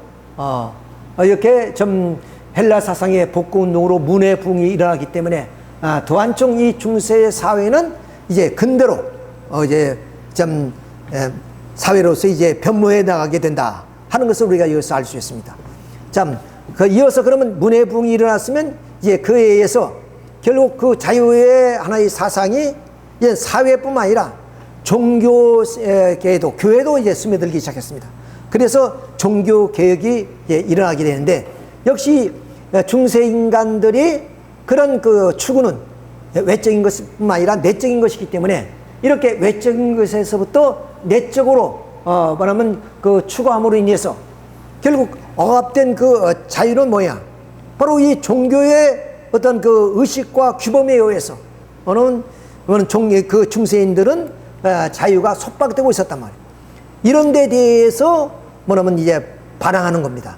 이렇게 좀 헬라 사상의 복구 운동으로 문해 부흥이 일어나기 때문에 또한 좀 이 중세 사회는 이제 근대로 이제 좀 사회로서 이제 변모해 나가게 된다 하는 것을 우리가 여기서 알 수 있습니다. 참, 이어서 그러면 문해 부흥이 일어났으면 이제 그에 의해서 결국 그 자유의 하나의 사상이 이제 사회뿐만 아니라 종교계에도, 교회도 이제 스며들기 시작했습니다. 그래서 종교 개혁이 일어나게 되는데, 역시 중세 인간들이 그런 그 추구는 외적인 것뿐만 아니라 내적인 것이기 때문에 이렇게 외적인 것에서부터 내적으로 말하면 그 추구함으로 인해서 결국 억압된 그 자유는 뭐야? 바로 이 종교의 어떤 그 의식과 규범에 의해서 그 중세인들은 자유가 속박되고 있었단 말이에요. 이런 데 대해서 뭐냐면 이제 반항하는 겁니다.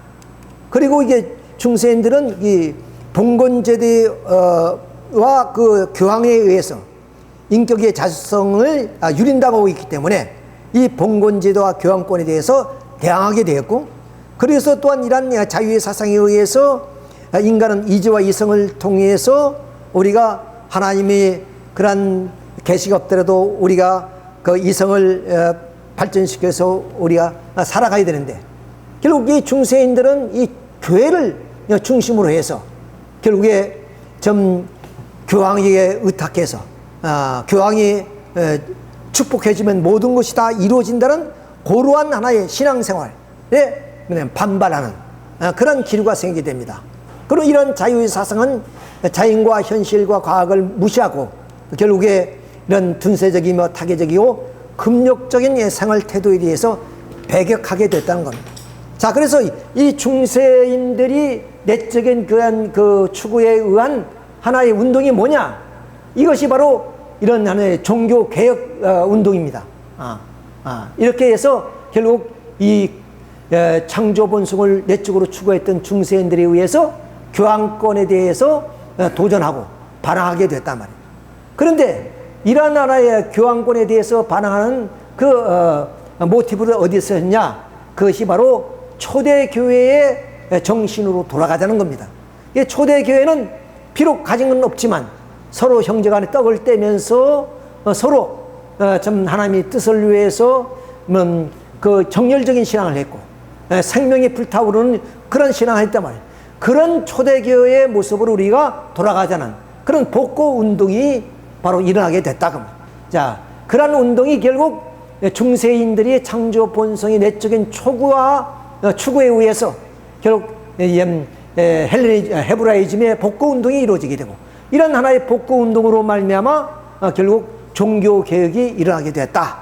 그리고 이게 중세인들은 이 봉건제도와 그 교황에 의해서 인격의 자주성을 유린다고 하고 있기 때문에 이 봉건제도와 교황권에 대해서 대항하게 되었고, 그래서 또한 이러한 자유의 사상에 의해서 인간은 이지와 이성을 통해서 우리가 하나님의 그런 계시가 없더라도 우리가 그 이성을 발전시켜서 우리가 살아가야 되는데, 결국 이 중세인들은 이 교회를 중심으로 해서 결국에 좀 교황에게 의탁해서 교황이 축복해주면 모든 것이 다 이루어진다는 고루한 하나의 신앙생활에 반발하는 그런 기류가 생기게 됩니다. 그리고 이런 자유의 사상은 자연과 현실과 과학을 무시하고 결국에 이런 둔세적이며 타계적이고 금욕적인 생활 태도에 대해서 배격하게 됐다는 겁니다. 자, 그래서 이 중세인들이 내적인 그런 그 추구에 의한 하나의 운동이 뭐냐? 이것이 바로 이런 하나의 종교 개혁 운동입니다. 이렇게 해서 결국 이 창조 본성을 내적으로 추구했던 중세인들에 의해서 교황권에 대해서 도전하고 반항하게 됐단 말이에요. 그런데 이러한 나라의 교황권에 대해서 반항하는 그 모티브를 어디서 했냐? 그것이 바로 초대교회의 정신으로 돌아가자는 겁니다. 초대교회는 비록 가진 건 없지만 서로 형제간에 떡을 떼면서 서로 좀 하나님의 뜻을 위해서 그 정열적인 신앙을 했고 생명이 불타오르는 그런 신앙을 했단 말이에요. 그런 초대교회의 모습으로 우리가 돌아가자는 그런 복고 운동이 바로 일어나게 됐다. 자, 그런 운동이 결국 중세인들이 창조 본성의 내적인 추구에 의해서 결국 헤브라이즘의 복고 운동이 이루어지게 되고, 이런 하나의 복고 운동으로 말미암아 결국 종교 개혁이 일어나게 됐다.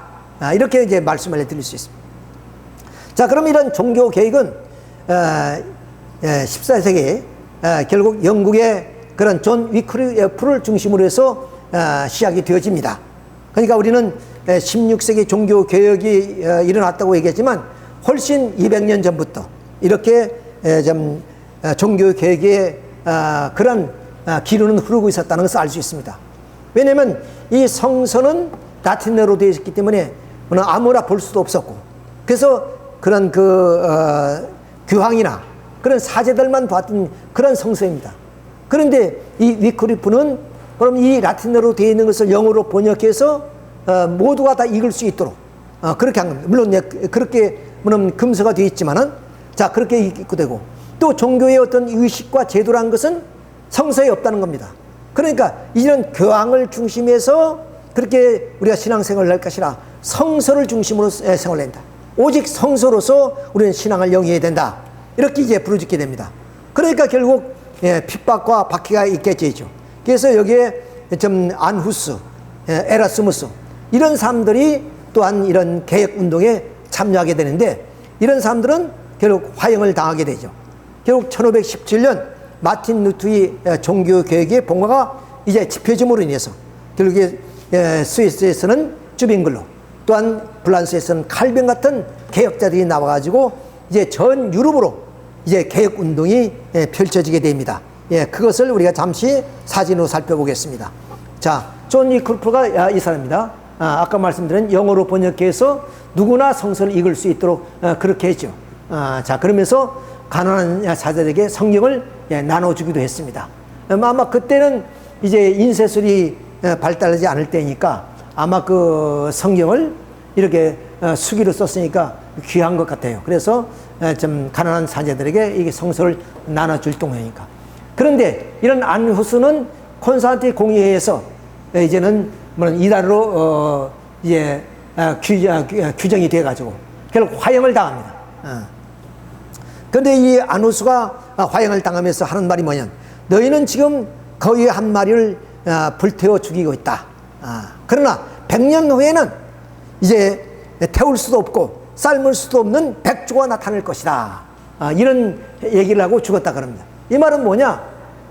이렇게 이제 말씀을 드릴 수 있습니다. 자, 그럼 이런 종교 개혁은 14세기에 결국 영국의 그런 존 위클리프를 중심으로 해서 시작이 되어집니다. 그러니까 우리는 16세기 종교 개혁이 일어났다고 얘기했지만 훨씬 200년 전부터 이렇게 좀 종교 개혁의 그런 기류는 흐르고 있었다는 것을 알 수 있습니다. 왜냐하면 이 성서는 라틴어로 되어 있기 때문에 아무나 볼 수도 없었고, 그래서 그런 교황이나 그런 사제들만 봤던 그런 성서입니다. 그런데 이 위클리프는 그럼 이 라틴어로 되어 있는 것을 영어로 번역해서 모두가 다 읽을 수 있도록 그렇게 한 겁니다. 물론 그렇게 물론 금서가 되어 있지만은 자, 그렇게 읽고 되고, 또 종교의 어떤 의식과 제도란 것은 성서에 없다는 겁니다. 그러니까 이런 교황을 중심해서 그렇게 우리가 신앙생활을 할 것이라 성서를 중심으로 생활을 한다. 오직 성서로서 우리는 신앙을 영위해야 된다. 이렇게 이제 부르짖게 됩니다. 그러니까 결국 핍박과 박해가 있겠죠. 그래서 여기에 좀 안후스, 에라스무스 이런 사람들이 또한 이런 개혁 운동에 참여하게 되는데 이런 사람들은 결국 화형을 당하게 되죠. 결국 1517년 마틴 루터의 종교개혁의 봉화가 이제 집혀짐으로 인해서 결국에 스위스에서는 쭈빙글로 또한 프랑스에서는 칼뱅 같은 개혁자들이 나와가지고 이제 전 유럽으로 이제 개혁 운동이 펼쳐지게 됩니다. 그것을 우리가 잠시 사진으로 살펴보겠습니다. 자, 존 위클프가 이 사람입니다. 아까 말씀드린 영어로 번역해서 누구나 성서를 읽을 수 있도록 그렇게 했죠. 자, 그러면서 가난한 자들에게 성경을 나눠주기도 했습니다. 아마 그때는 이제 인쇄술이 발달하지 않을 때니까 아마 그 성경을 이렇게 수기로 썼으니까 귀한 것 같아요. 그래서 좀 가난한 사제들에게 이게 성서를 나눠줄 동네니까. 그런데 이런 안후스는 콘스탄틴 공의회에서 이제는 이단으로 이제 규정이 돼가지고 결국 화형을 당합니다. 그런데 이 안후스가 화형을 당하면서 하는 말이 뭐냐면 너희는 지금 거위 한 마리를 불태워 죽이고 있다. 그러나 100년 후에는 이제 태울 수도 없고 삶을 수도 없는 백조가 나타날 것이다. 이런 얘기를 하고 죽었다 그럽니다. 이 말은 뭐냐?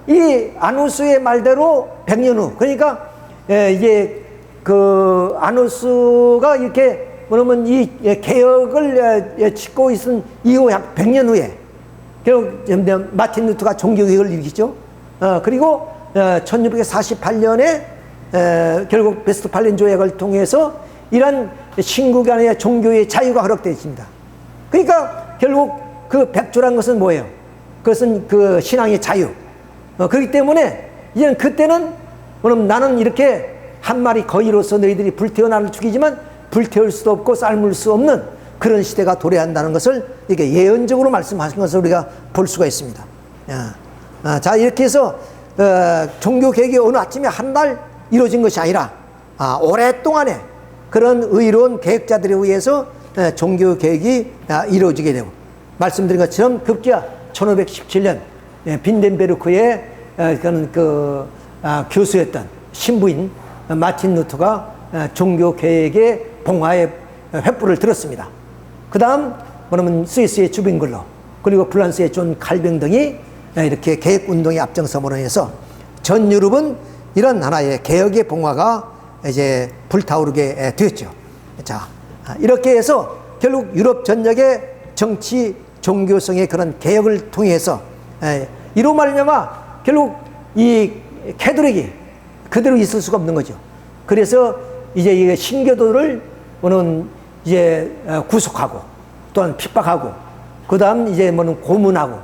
이 안후스의 말대로 100년 후, 그러니까 이제 그 안후스가 이렇게 그러면 이 개혁을 짓고 있은 이후 약 100년 후에 결국 마틴 루터가 종교개혁을 일으키죠. 그리고 1648년에 결국 베스트팔렌 조약을 통해서 이런 신국 간의 종교의 자유가 허락되어집니다. 그러니까 결국 그 백조란 것은 뭐예요? 그것은 그 신앙의 자유. 그렇기 때문에 이제는 그때는 그럼 나는 이렇게 한 마리 거위로서 너희들이 불태워 나를 죽이지만 불태울 수도 없고 삶을 수 없는 그런 시대가 도래한다는 것을 이렇게 예언적으로 말씀하신 것을 우리가 볼 수가 있습니다. 자, 이렇게 해서 종교개혁이 어느 아침에 한 날 이루어진 것이 아니라 오랫동안에 그런 의로운 개혁자들에 의해서 종교개혁이 이루어지게 되고 말씀드린 것처럼 급기야 1517년 빈덴베르크의 그 교수였던 신부인 마틴 루터가 종교개혁의 봉화의 횃불을 들었습니다. 그 다음 그러면 스위스의 쭈빙글로 그리고 프랑스의 존 칼뱅 등이 이렇게 개혁운동에 앞장섬으로 해서 전 유럽은 이런 하나의 개혁의 봉화가 이제 불타오르게 되었죠. 자, 이렇게 해서 결국 유럽 전역의 정치, 종교성의 그런 개혁을 통해서 이로 말미암아 결국 이 캐톨릭이 그대로 있을 수가 없는 거죠. 그래서 이제 이 신교도를 이제 구속하고 또한 핍박하고 그다음 이제 고문하고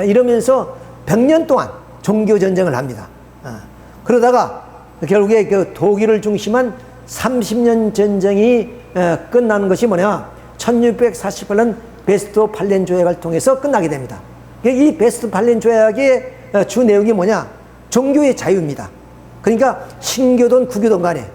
이러면서 100년 동안 종교 전쟁을 합니다. 그러다가 결국에 그 독일을 중심한 30년 전쟁이 끝나는 것이 뭐냐? 1648년 베스트팔렌 조약을 통해서 끝나게 됩니다. 이 베스트팔렌 조약의 주 내용이 뭐냐? 종교의 자유입니다. 그러니까 신교든 구교든 간에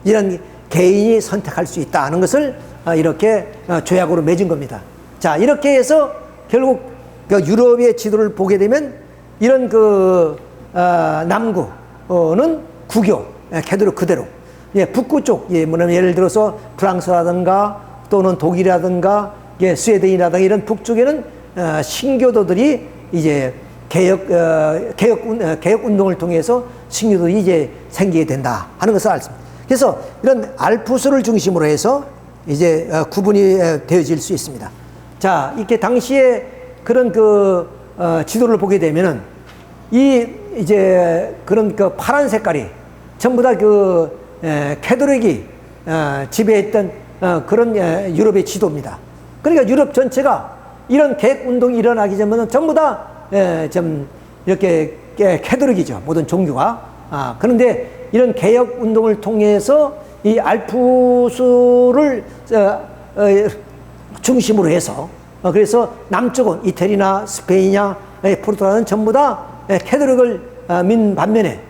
이런 개인이 선택할 수 있다는 것을 이렇게 조약으로 맺은 겁니다. 자, 이렇게 해서 결국 그 유럽의 지도를 보게 되면 이런 그 남구는 구교, 캐톨릭 그대로, 북구 쪽, 예를 들어서 프랑스라든가 또는 독일이라든가 스웨덴이라든가 이런 북쪽에는 신교도들이 이제 개혁 운동을 통해서 신교도들이 이제 생기게 된다 하는 것을 알습니다. 그래서 이런 알프스를 중심으로 해서 이제 구분이 되어질 수 있습니다. 자, 이렇게 당시에 그런 그 지도를 보게 되면은 이제 그런 그 파란 색깔이 전부 다 그 캐톨릭이 지배했던 그런 유럽의 지도입니다. 그러니까 유럽 전체가 이런 개혁 운동이 일어나기 전에는 전부 다 좀 이렇게 캐톨릭이죠. 모든 종교가. 그런데 이런 개혁 운동을 통해서 이 알프스를 중심으로 해서 그래서 남쪽은 이태리나 스페인이나 포르투갈은 전부 다 캐톨릭을 믿는 반면에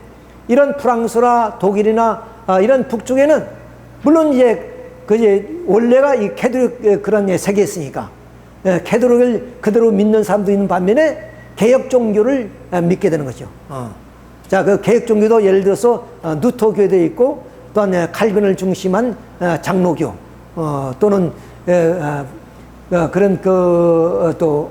이런 프랑스나 독일이나 이런 북쪽에는 물론 이제 원래가 이 캐톨릭 그런 세계였으니까 캐톨릭을 그대로 믿는 사람도 있는 반면에 개혁 종교를 믿게 되는 거죠. 자, 그 개혁 종교도 예를 들어서 누토교도 있고 또한 칼빈을 중심한 장로교 또는 그런 또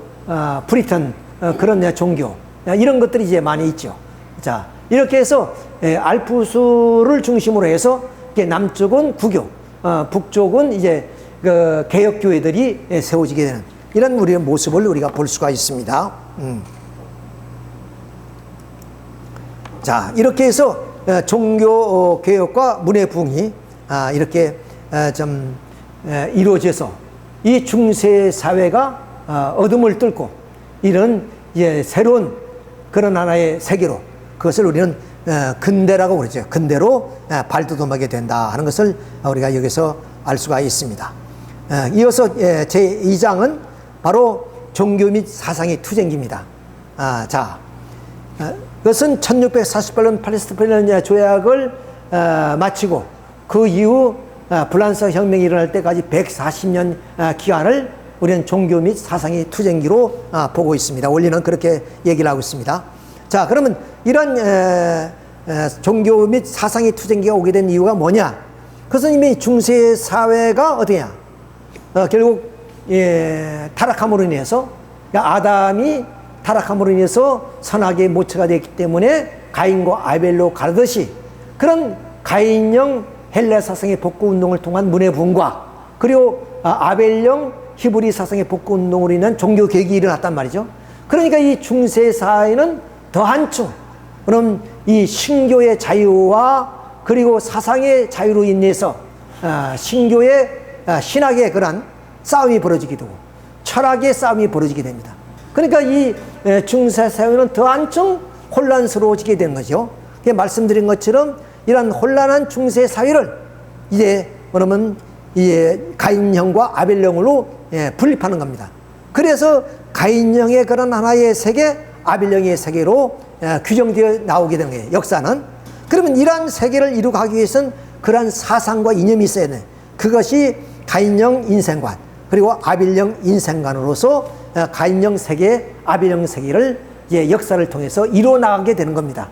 브리턴 그런 종교 이런 것들이 이제 많이 있죠. 자, 이렇게 해서 알프스를 중심으로 해서 남쪽은 구교, 북쪽은 이제 그 개혁교회들이 세워지게 되는 이런 우리의 모습을 우리가 볼 수가 있습니다. 자, 이렇게 해서 종교 개혁과 문화 부흥이 이렇게 좀 이루어져서 이 중세 사회가 어둠을 뚫고 이런 새로운 그런 하나의 세계로 그것을 우리는 근대라고 그러죠. 근대로 발돋움하게 된다 하는 것을 우리가 여기서 알 수가 있습니다. 이어서 제2장은 바로 종교 및 사상의 투쟁기입니다. 자, 그것은 1648년 팔레스타인 조약을 마치고 그 이후 프랑스 혁명이 일어날 때까지 140년 기간을 우리는 종교 및 사상의 투쟁기로 보고 있습니다. 원리는 그렇게 얘기를 하고 있습니다. 자, 그러면 이런 종교 및 사상의 투쟁기가 오게 된 이유가 뭐냐? 그것은 이미 중세 사회가 어디냐? 결국 타락함으로 인해서 아담이 타락함으로 인해서 선악의 모처가 됐기 때문에 가인과 아벨로 가르듯이 그런 가인형 헬라 사상의 복구 운동을 통한 문화 부흥과 그리고 아벨형 히브리 사상의 복구 운동으로 인한 종교 개혁이 일어났단 말이죠. 그러니까 이 중세 사회는 더 한층 그럼 이 신교의 자유와 그리고 사상의 자유로 인해서 신교의 신학의 그런 싸움이 벌어지기도 하고 철학의 싸움이 벌어지게 됩니다. 그러니까 이 중세 사회는 더 한층 혼란스러워지게 되는 거죠. 말씀드린 것처럼 이런 혼란한 중세 사회를 이제 그러면 가인형과 아벨형으로 분립하는 겁니다. 그래서 가인형의 그런 하나의 세계, 아벨형의 세계로 규정되어 나오게 되는 거예요. 역사는. 그러면 이러한 세계를 이루기 위해서는 그러한 사상과 이념이 있어야 돼. 그것이 가인형 인생관 그리고 아벨형 인생관으로서 가인형 세계, 아벨형 세계를 역사를 통해서 이루어 나가게 되는 겁니다.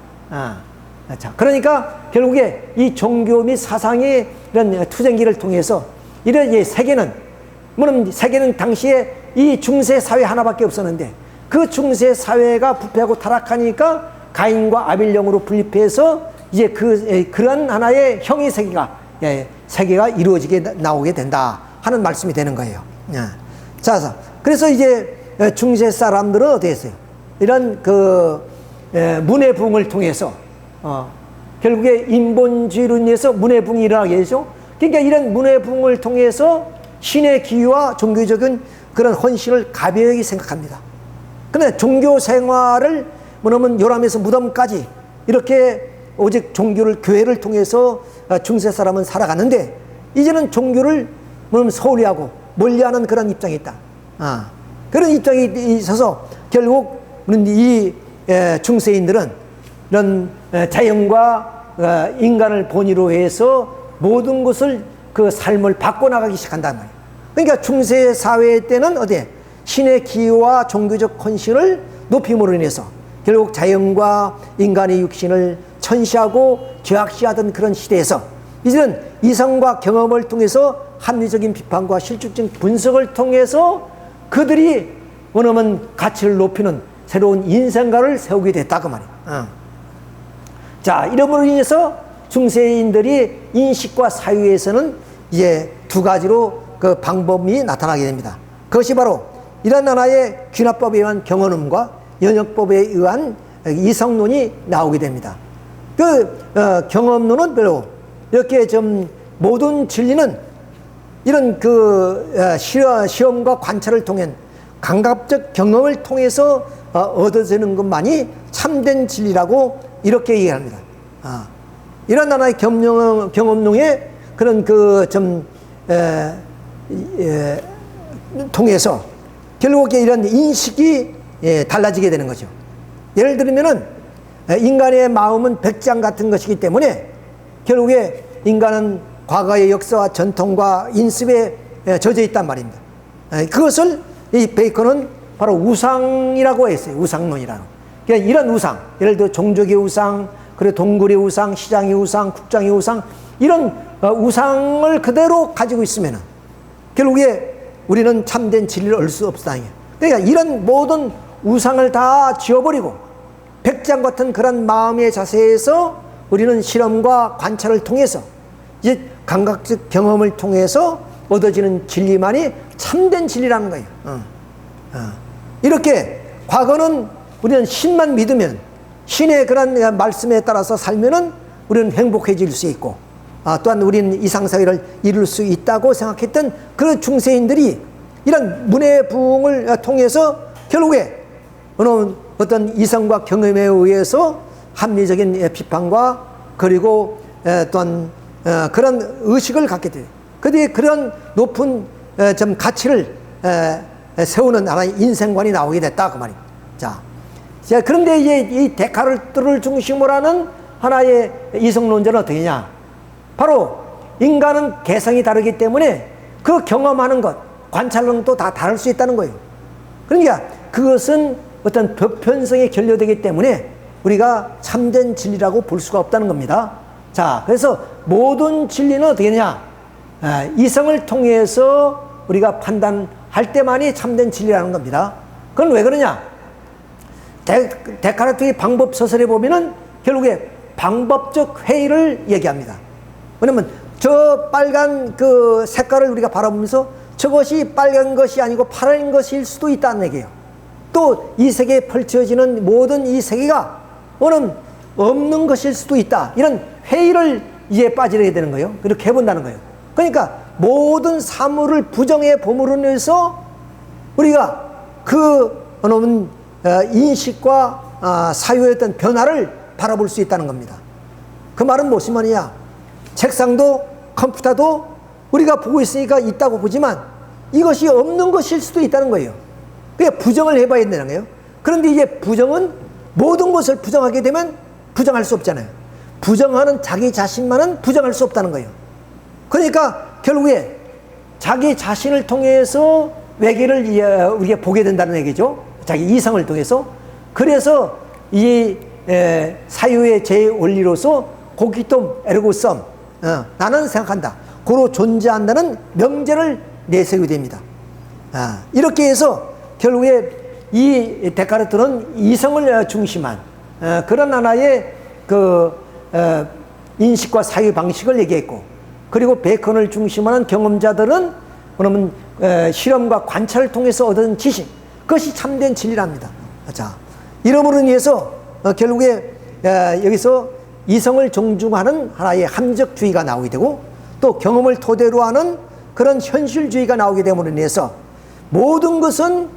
자, 그러니까 결국에 이 종교 및 사상의 이런 투쟁기를 통해서 이런 세계는 물론 세계는 당시에 이 중세 사회 하나밖에 없었는데 그 중세 사회가 부패하고 타락하니까 가인과 아벨형으로 분립해서 이제 그런 하나의 형의 세계가 이루어지게 나오게 된다 하는 말씀이 되는 거예요. 자, 그래서 이제 중세 사람들은 어떻게 했어요? 이런 문화 부흥을 통해서 결국에 인본주의로 인해서 문화 부흥이 일어나게 되죠. 그러니까 이런 문화 부흥을 통해서 신의 기유와 종교적인 그런 헌신을 가벼이 생각합니다. 그런데 종교 생활을 뭐냐면 요람에서 무덤까지 이렇게 오직 종교를 교회를 통해서 중세 사람은 살아가는데 이제는 종교를 뭐냐면 소홀히하고 멀리하는 그런 입장이 있다. 그런 입장이 있어서 결국 이 중세인들은 이런 자연과 인간을 본의로 해서 모든 것을 그 삶을 바꿔나가기 시작한단 말이에요. 그러니까 중세 사회 때는 어디에 신의 기여와 종교적 헌신을 높임으로 인해서 결국 자연과 인간의 육신을 천시하고 죄악시하던 그런 시대에서 이제는 이성과 경험을 통해서 합리적인 비판과 실질적인 분석을 통해서 그들이 원하면 가치를 높이는 새로운 인생관을 세우게 됐다 그 말이에요. 자, 이러므로 인해서 중세인들이 인식과 사유에서는 이제 두 가지로 그 방법이 나타나게 됩니다. 그것이 바로 이런 하나의 귀납법에 의한 경험론과 연역법에 의한 이성론이 나오게 됩니다. 경험론은 별로 이렇게 좀 모든 진리는 이런 시험과 관찰을 통한 감각적 경험을 통해서 얻어지는 것만이 참된 진리라고 이렇게 얘기합니다. 이런 하나의 경험론의 그런 통해서 결국에 이런 인식이 달라지게 되는 거죠. 예를 들면은 인간의 마음은 백장 같은 것이기 때문에 결국에 인간은 과거의 역사와 전통과 인습에 젖어 있단 말입니다. 그것을 이 베이컨은 바로 우상이라고 했어요. 우상론이라고. 그러니까 이런 우상, 예를 들어 종족의 우상, 그리고 동굴의 우상, 시장의 우상, 국장의 우상, 이런 우상을 그대로 가지고 있으면은 결국에 우리는 참된 진리를 얻을 수 없다. 그러니까 이런 모든 우상을 다 지워버리고 백장 같은 그런 마음의 자세에서 우리는 실험과 관찰을 통해서 이제 감각적 경험을 통해서 얻어지는 진리만이 참된 진리라는 거예요. 이렇게 과거는 우리는 신만 믿으면, 신의 그런 말씀에 따라서 살면은 우리는 행복해질 수 있고, 또한 우리는 이상사회를 이룰 수 있다고 생각했던 그런 중세인들이 이런 문의 부흥을 통해서 결국에 어떤 이성과 경험에 의해서 합리적인 비판과 그리고 또한 그런 의식을 갖게 돼요. 그뒤에 그런 높은 좀 가치를 세우는 하나의 인생관이 나오게 됐다 그 말입니다. 자, 그런데 이제 이 데카르트를 중심으로 하는 하나의 이성론자는 어떻게 냐? 바로 인간은 개성이 다르기 때문에 그 경험하는 것, 관찰하는 것도 다 다를 수 있다는 거예요. 그러니까 그것은 어떤 보편성에 결여되기 때문에 우리가 참된 진리라고 볼 수가 없다는 겁니다. 자, 그래서 모든 진리는 어떻게 되냐? 이성을 통해서 우리가 판단할 때만이 참된 진리라는 겁니다. 그건 왜 그러냐? 데카르트의 방법 서설에 보면은 결국에 방법적 회의를 얘기합니다. 왜냐면 저 빨간 그 색깔을 우리가 바라보면서 저것이 빨간 것이 아니고 파란 것일 수도 있다는 얘기예요. 또 이 세계에 펼쳐지는 모든 이 세계가 오는 없는 것일 수도 있다. 이런 회의를 이제 빠지게 되는 거예요. 그렇게 해본다는 거예요. 그러니까 모든 사물을 부정해 봄으로 인해서 우리가 그 인식과 사유의 어떤 변화를 바라볼 수 있다는 겁니다. 그 말은 무슨 말이냐? 책상도 컴퓨터도 우리가 보고 있으니까 있다고 보지만 이것이 없는 것일 수도 있다는 거예요. 그게 부정을 해봐야 된다는 거예요. 그런데 이제 부정은 모든 것을 부정하게 되면 부정할 수 없잖아요. 부정하는 자기 자신만은 부정할 수 없다는 거예요. 그러니까 결국에 자기 자신을 통해서 외계를 우리가 보게 된다는 얘기죠. 자기 이성을 통해서. 그래서 이 사유의 제 원리로서 고기tom 에르고썸, 나는 생각한다, 고로 존재한다는 명제를 내세우게 됩니다. 이렇게 해서 결국에 이 데카르트는 이성을 중심한 그런 하나의 그 인식과 사유 방식을 얘기했고, 그리고 베이컨을 중심하는 경험자들은 그러면 실험과 관찰을 통해서 얻은 지식, 그것이 참된 진리랍니다. 자, 이러므로 인해서 결국에 여기서 이성을 존중하는 하나의 함적주의가 나오게 되고, 또 경험을 토대로 하는 그런 현실주의가 나오게 됨으로 인해서 모든 것은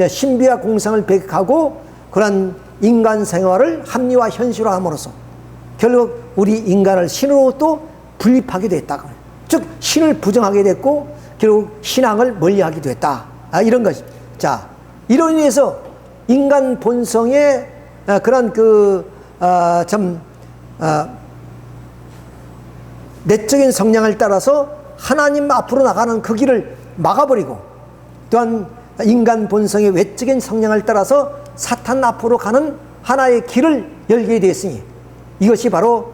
신비와 공상을 배격하고 그런 인간 생활을 합리화 현실화함으로써 결국 우리 인간을 신으로 또 분립하게 됐다. 즉 신을 부정하게 됐고 결국 신앙을 멀리하게 됐다. 이런 것이. 자, 이로 인해서 인간 본성의 그런 내적인 성향을 따라서 하나님 앞으로 나가는 그 길을 막아버리고, 또한 인간 본성의 외적인 성향을 따라서 사탄 앞으로 가는 하나의 길을 열게 되었으니 이것이 바로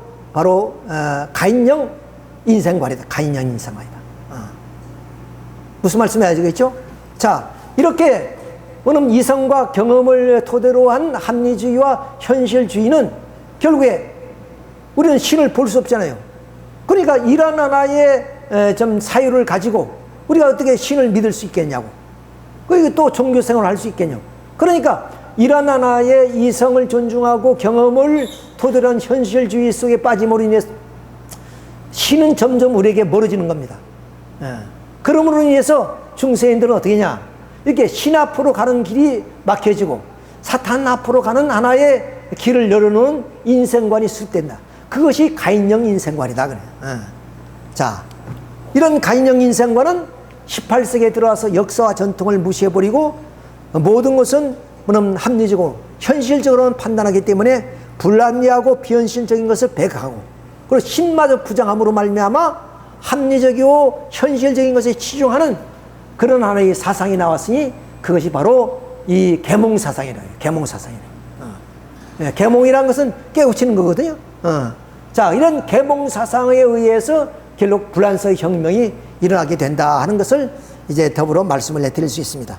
가인형 인생관이다. 가인형 인생관이다. 무슨 말씀이 아시겠죠? 자, 이렇게 오늘 이성과 경험을 토대로 한 합리주의와 현실주의는 결국에 우리는 신을 볼 수 없잖아요. 그러니까 이런 하나의 좀 사유를 가지고 우리가 어떻게 신을 믿을 수 있겠냐고. 그리고 또 종교생활을 할 수 있겠냐고. 그러니까 이런 하나의 이성을 존중하고 경험을 토대로 한 현실주의 속에 빠짐으로 인해서 신은 점점 우리에게 멀어지는 겁니다. 그러므로 인해서 중세인들은 어떻게 하냐? 이렇게 신 앞으로 가는 길이 막혀지고 사탄 앞으로 가는 하나의 길을 열어놓은 인생관이 수립된다. 그것이 가인형 인생관이다. 그래. 자, 이런 가인형 인생관은 18세기에 들어와서 역사와 전통을 무시해버리고 모든 것은 합리적으로 현실적으로는 판단하기 때문에 불합리하고 비현실적인 것을 배격하고, 그리고 신마저 부정함으로 말미암아 합리적이고 현실적인 것에 치중하는 그런 하나의 사상이 나왔으니 그것이 바로 이 계몽사상이라고 해요. 계몽사상이라고. 계몽이라는 것은 깨우치는 거거든요. 자, 이런 계몽사상에 의해서 결국 불란서 혁명이 일어나게 된다 하는 것을 이제 더불어 말씀을 해드릴 수 있습니다.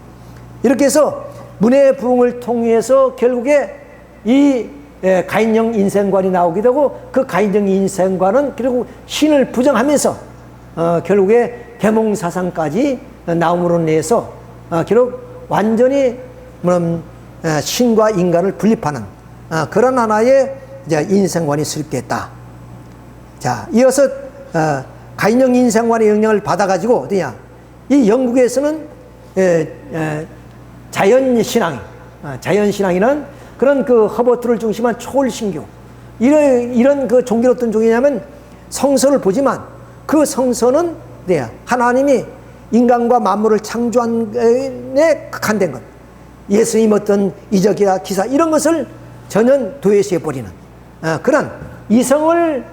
이렇게 해서 문의 부흥을 통해서 결국에 이 가인형 인생관이 나오게 되고, 그 가인형 인생관은 결국 신을 부정하면서 결국에 계몽사상까지 나옴으로 인해서 결국 완전히 신과 인간을 분립하는 그런 하나의 이제 인생관이 수립됐다. 자, 이어서 가인형 인생관의 영향을 받아가지고 어디냐? 이 영국에서는 자연신앙이는 그런 그 허버트를 중심한 초월신교, 이런 그 종교는 어떤 종교냐면 성서를 보지만 그 성서는 하나님이 인간과 만물을 창조한 데 극한된 것, 예수님 어떤 이적이나 기사 이런 것을 전혀 도외시해버리는 그런 이성을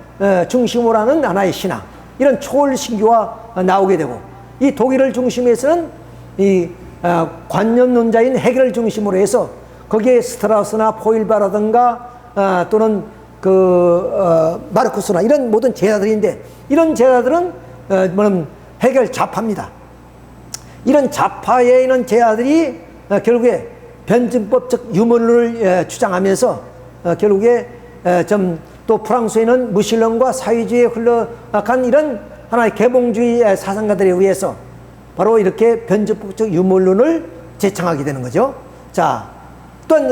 중심으로 하는 하나의 신앙, 이런 초월신교가 나오게 되고, 이 독일을 중심해서는 이 관념론자인 헤겔을 중심으로 해서 거기에 스트라우스나 포일바라든가 또는 마르쿠스나 이런 모든 제자들인데, 이런 제자들은 헤겔 좌파입니다. 이런 좌파에 있는 제자들이 결국에 변증법적 유물론을 주장하면서 결국에 좀 또 프랑스에는 무신론과 사회주의에 흘러간 이런 하나의 계몽주의 사상가들에 의해서 바로 이렇게 변증법적 유물론을 제창하게 되는 거죠. 자, 또한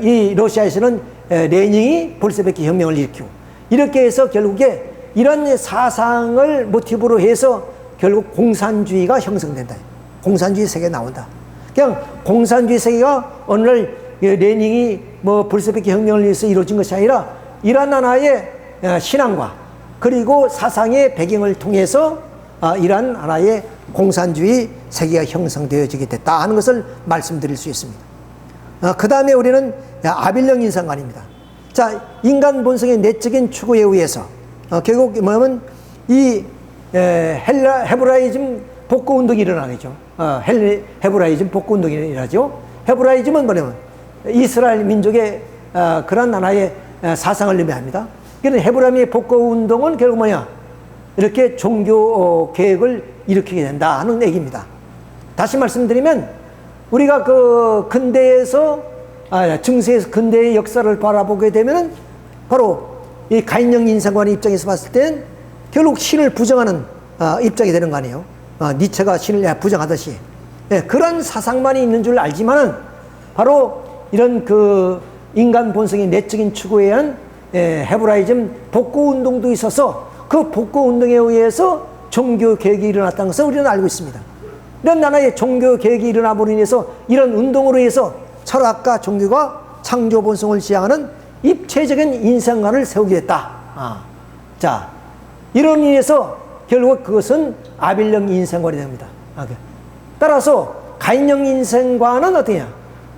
이 러시아에서는 레닌이 볼셰비키 혁명을 일으키고, 이렇게 해서 결국에 이런 사상을 모티브로 해서 결국 공산주의가 형성된다. 공산주의 세계가 나온다. 그냥 공산주의 세계가 어느 날 레닌이 볼셰비키 혁명을 위해서 이루어진 것이 아니라 이러한 하나의 신앙과 그리고 사상의 배경을 통해서 이러한 하나의 공산주의 세계가 형성되어지게 됐다 하는 것을 말씀드릴 수 있습니다. 그 다음에 우리는 아빌령 인상관입니다. 자, 인간 본성의 내적인 추구에 의해서 결국 뭐냐면 이 헤브라이즘 복구 운동이 일어나겠죠. 헤브라이즘 복구 운동이 일어나죠. 헤브라이즘은 뭐냐면 이스라엘 민족의 그런 하나의 사상을 의미합니다. 그런데 헤브라임의 복구 운동은 결국 뭐냐? 이렇게 종교 계획을 일으키게 된다 하는 얘기입니다. 다시 말씀드리면 우리가 그 근대에서 중세에서 근대의 역사를 바라보게 되면은 바로 이 가인형 인생관의 입장에서 봤을 땐 결국 신을 부정하는 입장이 되는 거 아니에요. 니체가 신을 부정하듯이 그런 사상만이 있는 줄 알지만은 바로 이런 그 인간 본성의 내적인 추구에 의한 헤브라이즘 복구 운동도 있어서 그 복구 운동에 의해서 종교 개혁이 일어났다는 것을 우리는 알고 있습니다. 이런 하나의 종교 개혁이 일어남으로 인해서 이런 운동으로 인해서 철학과 종교가 창조 본성을 지향하는 입체적인 인생관을 세우게 됐다. 자, 이런 인해서 결국 그것은 아빌령 인생관이 됩니다. 따라서 가인형 인생관은 어떠냐?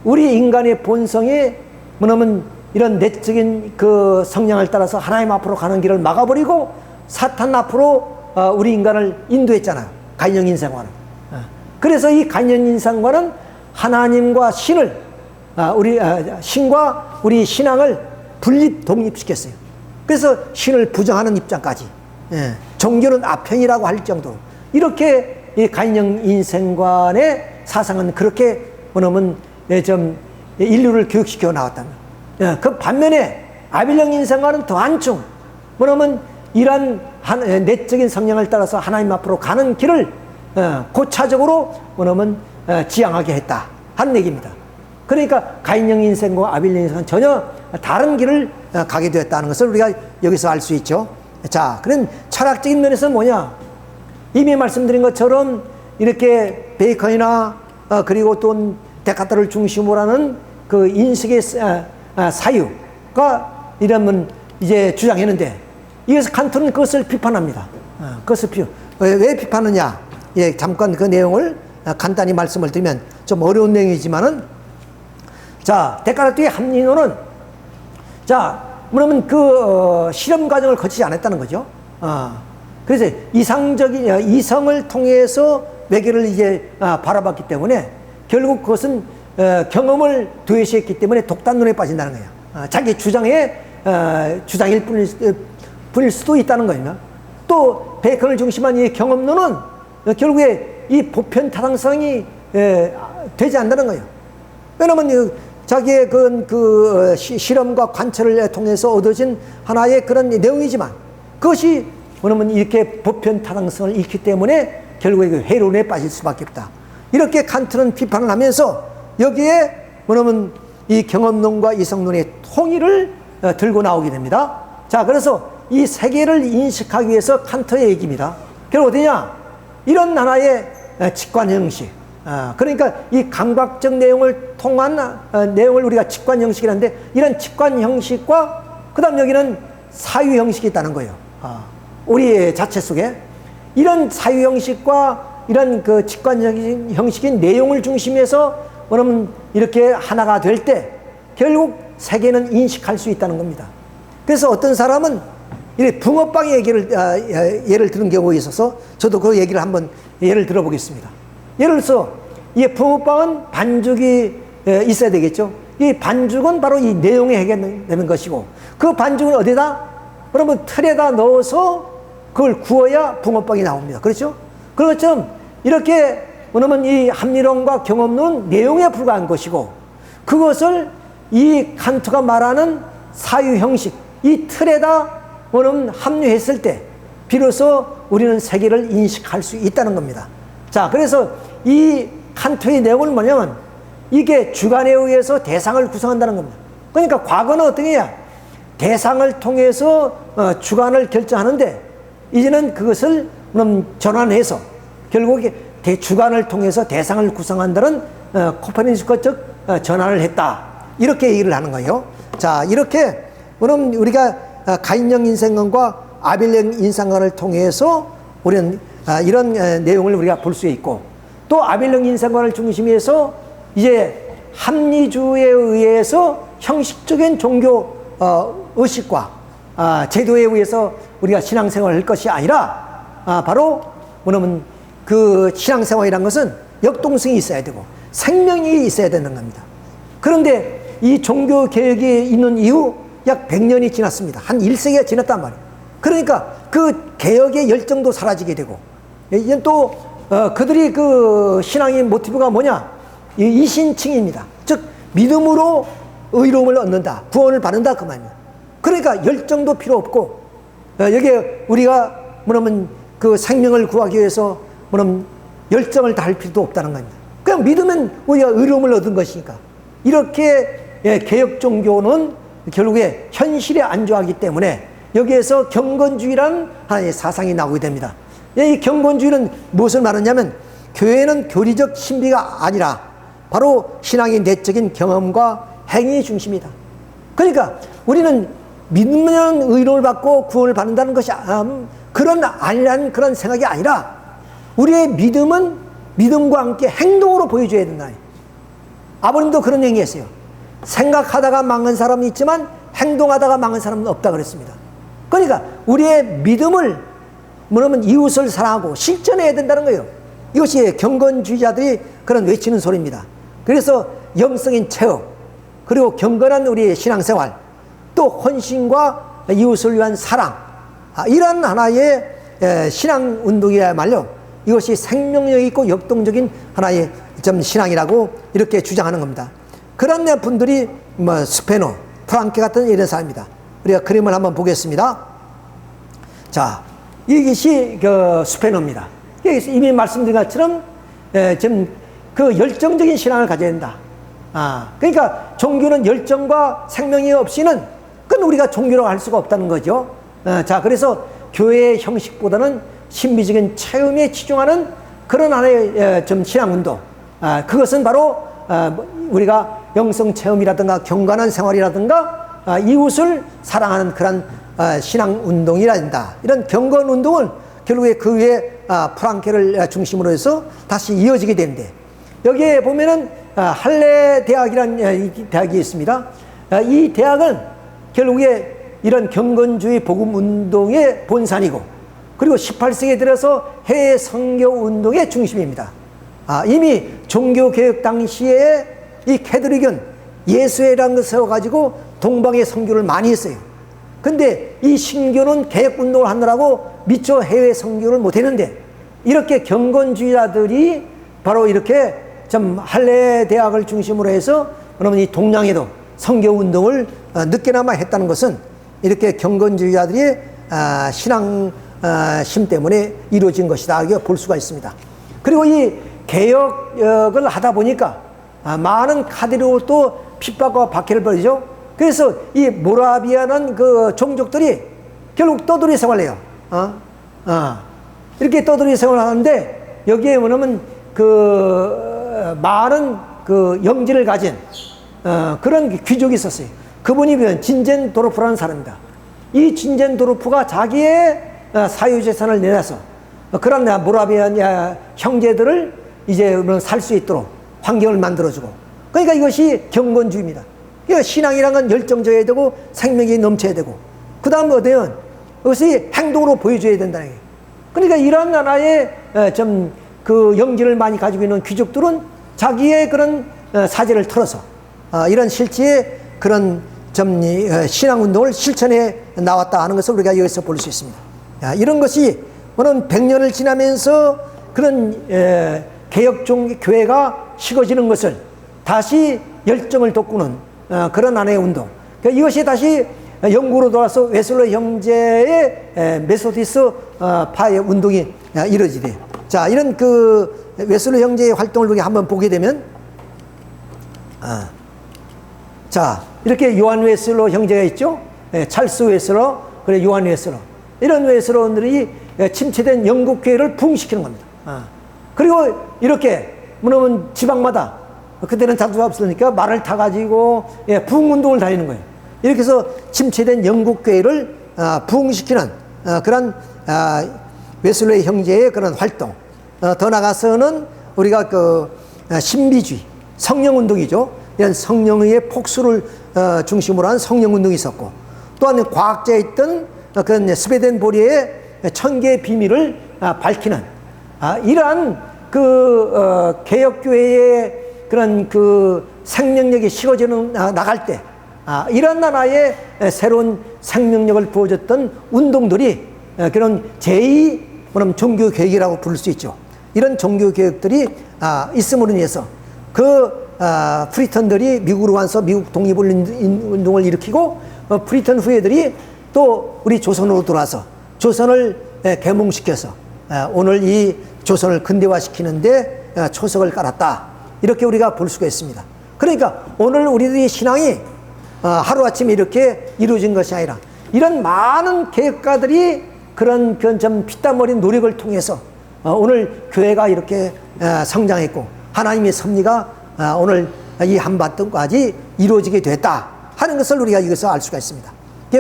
우리 인간의 본성에 뭐냐면 이런 내적인 그 성향을 따라서 하나님 앞으로 가는 길을 막아버리고 사탄 앞으로 우리 인간을 인도했잖아요. 가인형 인생관은. 그래서 이 가인형 인생관은 하나님과 신을 신과 우리 신앙을 독립시켰어요. 그래서 신을 부정하는 입장까지, 종교는 아편이라고 할 정도로 이렇게 이 가인형 인생관의 사상은 그렇게 뭐냐면 좀 인류를 교육시켜 나왔다는. 그 반면에 아빌령 인생관은 더 한층 뭐냐면 이러한 내적인 성향을 따라서 하나님 앞으로 가는 길을 고차적으로 뭐냐면 지향하게 했다 하는 얘기입니다. 그러니까 가인형 인생과 아빌령 인생은 전혀 다른 길을 가게 되었다는 것을 우리가 여기서 알 수 있죠. 자, 그런 철학적인 면에서는 뭐냐? 이미 말씀드린 것처럼 이렇게 베이컨이나 그리고 또 데카르트를 중심으로 하는 그 인식의 사유가 이러면 이제 주장했는데, 이것을 칸트는 그것을 비판합니다. 왜 비판하냐? 예, 잠깐 그 내용을 간단히 말씀을 드리면 좀 어려운 내용이지만은, 자, 데카르트의 합리론은, 자, 뭐냐면 그 실험 과정을 거치지 않았다는 거죠. 그래서 이성을 통해서 외계를 이제 바라봤기 때문에 결국 그것은 경험을 도외시했기 때문에 독단론에 빠진다는 거예요. 자기 주장일 뿐일 수도 있다는 거예요. 또 베이컨을 중심한 이 경험론은 결국에 이 보편 타당성이 되지 않는다는 거예요. 왜냐하면 자기의 실험과 관찰을 통해서 얻어진 하나의 그런 내용이지만 그것이 뭐냐면 이렇게 보편 타당성을 잃기 때문에 결국에 그 회론에 빠질 수밖에 없다. 이렇게 칸트는 비판을 하면서 여기에 뭐냐면 이 경험론과 이성론의 통일을 들고 나오게 됩니다. 자, 그래서 이 세계를 인식하기 위해서 칸트의 얘기입니다. 결국 어디냐? 이런 하나의 직관 형식. 그러니까 이 감각적 내용을 통한 내용을 우리가 직관 형식이라는데 이런 직관 형식과 그 다음 여기는 사유 형식이 있다는 거예요. 우리 자체 속에 이런 사유 형식과 이런 그 직관 형식인 내용을 중심해서 그러면 이렇게 하나가 될 때 결국 세계는 인식할 수 있다는 겁니다. 그래서 어떤 사람은 이 붕어빵의 예를 들은 경우가 있어서 저도 그 얘기를 한번 예를 들어보겠습니다. 예를 들어서 이 붕어빵은 반죽이 있어야 되겠죠. 이 반죽은 바로 이 내용에 해결되는 것이고 그 반죽은 어디다? 그러면 틀에다 넣어서 그걸 구워야 붕어빵이 나옵니다. 그렇죠? 그런 것처럼 이렇게 뭐냐면 이 합리론과 경험론은 내용에 불과한 것이고 그것을 이 칸트가 말하는 사유 형식 이 틀에다 뭐냐면 합류했을 때 비로소 우리는 세계를 인식할 수 있다는 겁니다. 자, 그래서 이 칸트의 내용은 뭐냐면 이게 주관에 의해서 대상을 구성한다는 겁니다. 그러니까 과거는 어떻게 해야 대상을 통해서 주관을 결정하는데 이제는 그것을 전환해서 결국 주관을 통해서 대상을 구성한다는 코페르니쿠스적 전환을 했다. 이렇게 얘기를 하는 거예요. 자, 이렇게 그럼 우리가 가인형 인생론과 아벨형 인생론을 통해서 우리는 이런 내용을 우리가 볼 수 있고 또 아벨형 인생론을 중심해서 이제 합리주의에 의해서 형식적인 종교 의식과 제도에 의해서 우리가 신앙생활을 할 것이 아니라 바로 뭐냐면 그 신앙생활이란 것은 역동성이 있어야 되고 생명이 있어야 되는 겁니다. 그런데 이 종교 개혁이 있는 이후 약 100년이 지났습니다. 한 1세기가 지났단 말이에요. 그러니까 그 개혁의 열정도 사라지게 되고 이제 또 그들이 그 신앙의 모티브가 뭐냐? 이신칭입니다. 즉 믿음으로 의로움을 얻는다. 구원을 받는다 그 말입니다. 그러니까 열정도 필요 없고 여기에 우리가 뭐냐면 그 생명을 구하기 위해서 뭐냐면 열정을 다할 필요도 없다는 겁니다. 그냥 믿으면 우리가 의로움을 얻은 것이니까 이렇게 개혁 종교는 결국에 현실에 안주하기 때문에 여기에서 경건주의라는 하나의 사상이 나오게 됩니다. 이 경건주의는 무엇을 말하냐면 교회는 교리적 신비가 아니라 바로 신앙의 내적인 경험과 행위 중심이다. 그러니까 우리는 믿으면 의로움을 받고 구원을 받는다는 것이 그런 아니라는 그런 생각이 아니라 우리의 믿음은 믿음과 함께 행동으로 보여줘야 된다. 아버님도 그런 얘기했어요. 생각하다가 망한 사람은 있지만 행동하다가 망한 사람은 없다 그랬습니다. 그러니까 우리의 믿음을 뭐냐면 이웃을 사랑하고 실천해야 된다는 거예요. 이것이 경건주의자들이 그런 외치는 소리입니다. 그래서 영성인 체험 그리고 경건한 우리의 신앙생활 또 헌신과 이웃을 위한 사랑 이런 하나의 신앙운동이야말로 이것이 생명력 있고 역동적인 하나의 신앙이라고 이렇게 주장하는 겁니다. 그런 분들이 스페노, 프랑케 같은 이런 사람입니다. 우리가 그림을 한번 보겠습니다. 자, 이것이 그 스페노입니다. 이미 말씀드린 것처럼 지금 그 열정적인 신앙을 가져야 된다. 그러니까 종교는 열정과 생명이 없이는 그건 우리가 종교라고 할 수가 없다는 거죠. 자, 그래서 교회의 형식보다는 신비적인 체험에 치중하는 그런 하나의 좀 신앙운동. 그것은 바로 우리가 영성 체험이라든가 경건한 생활이라든가 이웃을 사랑하는 그런 신앙운동이라 한다. 이런 경건운동을 결국에 그 위에 프랑케를 중심으로 해서 다시 이어지게 되는데 여기에 보면은 할레 대학이라는 대학이 있습니다. 이 대학은 결국에 이런 경건주의 복음운동의 본산이고 그리고 18세기에 들어서 해외 선교운동의 중심입니다. 이미 종교개혁 당시에 이 캐톨릭은 예수회라는 것을 세워가지고 동방의 선교를 많이 했어요. 근데 이 신교는 개혁운동을 하느라고 미처 해외 선교를 못했는데 이렇게 경건주의자들이 바로 이렇게 좀 할례 대학을 중심으로 해서 그러면 이 동양에도 선교 운동을 늦게나마 했다는 것은 이렇게 경건주의자들의 신앙심 때문에 이루어진 것이다 이렇게 볼 수가 있습니다. 그리고 이 개혁을 하다 보니까 많은 카드로 또 핍박과 박해를 벌이죠. 그래서 이 모라비아는 그 종족들이 결국 떠돌이 생활을 해요. 이렇게 떠돌이 생활을 하는데 여기에 뭐냐면 그 많은 그 영지를 가진 그런 귀족이 있었어요. 그분이 진젠도르프라는 사람입니다. 이 진젠도르프가 자기의 사유재산을 내놔서 그런 모라비아 형제들을 이제 살 수 있도록 환경을 만들어주고, 그러니까 이것이 경건주의입니다. 그러니까 신앙이란 건 열정적이어야 되고 생명이 넘쳐야 되고, 그 다음 어때요? 그것이 행동으로 보여줘야 된다는 거예요. 그러니까 이런 나라의 좀 그 영지를 많이 가지고 있는 귀족들은 자기의 그런 사제를 털어서 이런 실제의 그런 좀 신앙운동을 실천해 나왔다 하는 것을 우리가 여기서 볼 수 있습니다. 이런 것이 오는 100년을 지나면서 그런 개혁종 교회가 식어지는 것을 다시 열정을 돋구는 그런 하나의 운동. 그러니까 이것이 다시 영국으로 돌아서 웨슬레 형제의 메소디스 파의 운동이 이루어지대요. 자, 이런 그 웨슬레 형제의 활동을 우리가 한번 보게 되면, 자, 이렇게 요한 웨슬러 형제가 있죠. 찰스 웨슬러, 그리고 요한 웨슬러. 이런 웨슬러들이 침체된 영국 교회를 부흥시키는 겁니다. 그리고 이렇게 뭐냐면 지방마다 그때는 자동차가 없으니까 말을 타가지고 부흥운동을 다니는 거예요. 이렇게 해서 침체된 영국 교회를 부흥시키는 그런 웨슬레이 형제의 그런 활동. 더 나가서는 우리가 그 신비주의, 성령운동이죠. 이런 성령의 폭수를 중심으로 한 성령운동이 있었고, 또한 과학자에 있던 그런 스웨덴보리의 천계의 비밀을 밝히는 이러한 그 개혁교회의 그런 그 생명력이 식어지는 나갈 때 이런 나라의 새로운 생명력을 부어줬던 운동들이 그런 제2 종교개혁이라고 부를 수 있죠. 이런 종교개혁들이 있음으로 인해서 그 프리턴들이 미국으로 와서 미국 독립운동을 일으키고 프리턴 후예들이 또 우리 조선으로 돌아와서 조선을 계몽시켜서 오늘 이 조선을 근대화시키는데 초석을 깔았다. 이렇게 우리가 볼 수가 있습니다. 그러니까 오늘 우리들의 신앙이 하루아침에 이렇게 이루어진 것이 아니라 이런 많은 개혁가들이 그런 좀 피땀 어린 노력을 통해서 오늘 교회가 이렇게 성장했고 하나님의 섭리가 오늘 이 한반도까지 이루어지게 됐다 하는 것을 우리가 여기서 알 수가 있습니다.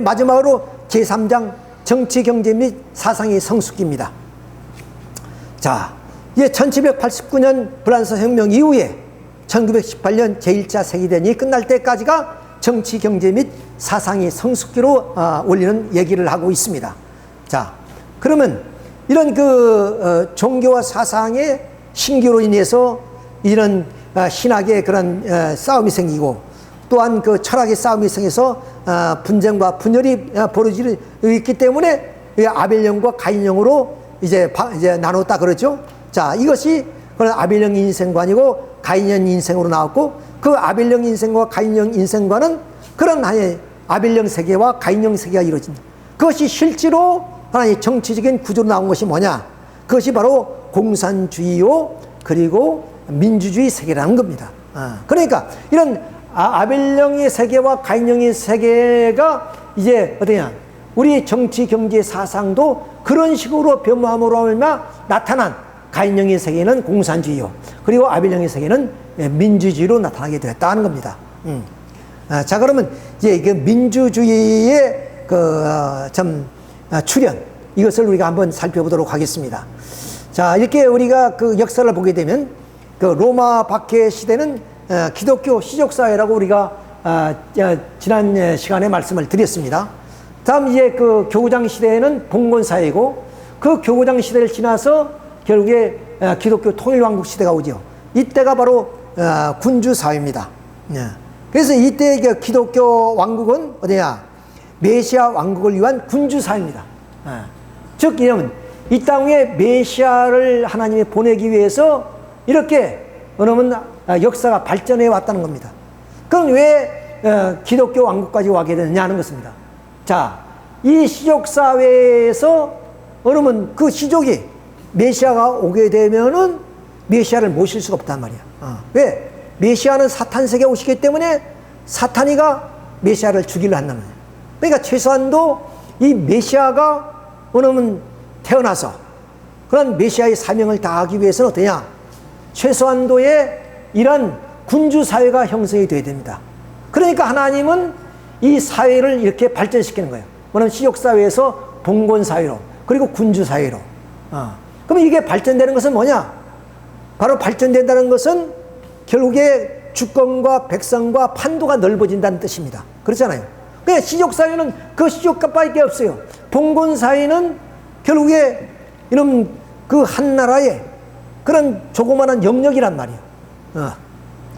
마지막으로 제3장 정치, 경제 및 사상의 성숙기입니다. 자, 이제 1789년 프랑스 혁명 이후에 1918년 제1차 세계대전이 끝날 때까지가 정치, 경제 및 사상의 성숙기로 올리는 얘기를 하고 있습니다. 자, 그러면 이런 그 종교와 사상의 신교로 인해서 이런 신학의 그런 싸움이 생기고, 또한 그 철학의 싸움이 생겨서 분쟁과 분열이 벌어지고 있기 때문에 아벨령과 가인령으로 이제 나눴다 그러죠. 자, 이것이 그런 아벨령 인생관이고 가인령 인생으로 나왔고, 그 아벨령 인생과 가인령 인생관은 그런 하나의 아벨령 세계와 가인령 세계가 이루어진다. 그것이 실제로 하나의 정치적인 구조로 나온 것이 뭐냐? 그것이 바로 공산주의요, 그리고 민주주의 세계라는 겁니다. 그러니까 이런 아벨령의 세계와 가인령의 세계가 이제 어떠냐? 우리 정치, 경제, 사상도 그런 식으로 변모함으로 나타난 가인령의 세계는 공산주의요, 그리고 아벨령의 세계는 민주주의로 나타나게 되었다는 겁니다. 자, 그러면 이제 그 민주주의의 출현, 이것을 우리가 한번 살펴보도록 하겠습니다. 자, 이렇게 우리가 그 역사를 보게 되면 그 로마 박해 시대는 기독교 시족사회라고 우리가 지난 시간에 말씀을 드렸습니다. 다음 이제 그 교구장 시대에는 봉건사회이고, 그 교구장 시대를 지나서 결국에 기독교 통일왕국 시대가 오죠. 이때가 바로 군주사회입니다. 그래서 이때 그 기독교 왕국은 어디냐? 메시아 왕국을 위한 군주사회입니다. 즉, 이 땅 위에 메시아를 하나님이 보내기 위해서 이렇게 그러면 역사가 발전해 왔다는 겁니다. 그럼 왜 기독교 왕국까지 와게 되느냐는 것입니다. 자, 이 시족사회에서 그러면 그 시족이 메시아가 오게 되면은 메시아를 모실 수가 없단 말이야. 왜? 메시아는 사탄 세계에 오시기 때문에 사탄이가 메시아를 죽이려 한다는 거예요. 그러니까 최소한도 이 메시아가 그러면 태어나서 그런 메시아의 사명을 다하기 위해서는 어떠냐? 최소한도의 이런 군주사회가 형성이 되어야 됩니다. 그러니까 하나님은 이 사회를 이렇게 발전시키는 거예요. 그럼 시족사회에서 봉건사회로, 그리고 군주사회로. 그럼 이게 발전되는 것은 뭐냐? 바로 발전된다는 것은 결국에 주권과 백성과 판도가 넓어진다는 뜻입니다. 그렇잖아요. 그냥 시족사회는 그 시족값밖에 없어요. 봉건사회는 결국에 이런 그 한 나라의 그런 조그마한 영역이란 말이에요.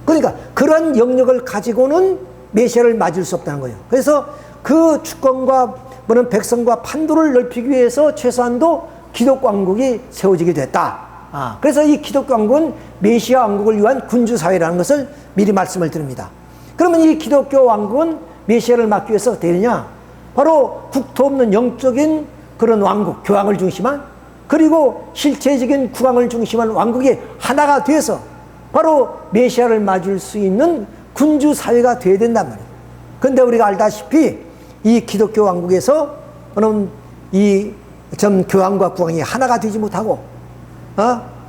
그러니까 그런 영역을 가지고는 메시아를 맞을 수 없다는 거예요. 그래서 그 주권과 백성과 판도를 넓히기 위해서 최소한도 기독교 왕국이 세워지게 됐다. 그래서 이 기독교 왕국은 메시아 왕국을 위한 군주사회라는 것을 미리 말씀을 드립니다. 그러면 이 기독교 왕국은 메시아를 막기 위해서 어떻게 되느냐? 바로 국토 없는 영적인 그런 왕국, 교황을 중심한, 그리고 실체적인 국왕을 중심한 왕국이 하나가 돼서 바로 메시아를 맞을 수 있는 군주사회가 되어야 된단 말이에요. 그런데 우리가 알다시피 이 기독교 왕국에서 이 교황과 국왕이 하나가 되지 못하고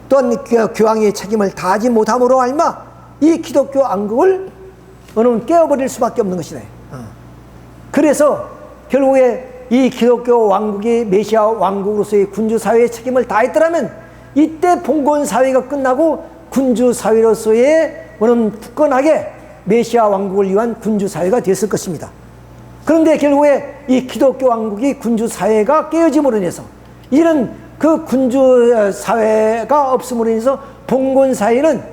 또한 교황의 책임을 다하지 못함으로 알마 이 기독교 왕국을 깨어버릴 수밖에 없는 것이다. 그래서 결국에 이 기독교 왕국이 메시아 왕국으로서의 군주사회의 책임을 다했더라면 이때 봉건사회가 끝나고 군주사회로서의 굳건하게 메시아 왕국을 위한 군주사회가 됐을 것입니다. 그런데 결국에 이 기독교 왕국이 군주사회가 깨어짐으로 인해서 이런 그 군주사회가 없음으로 인해서 봉건사회는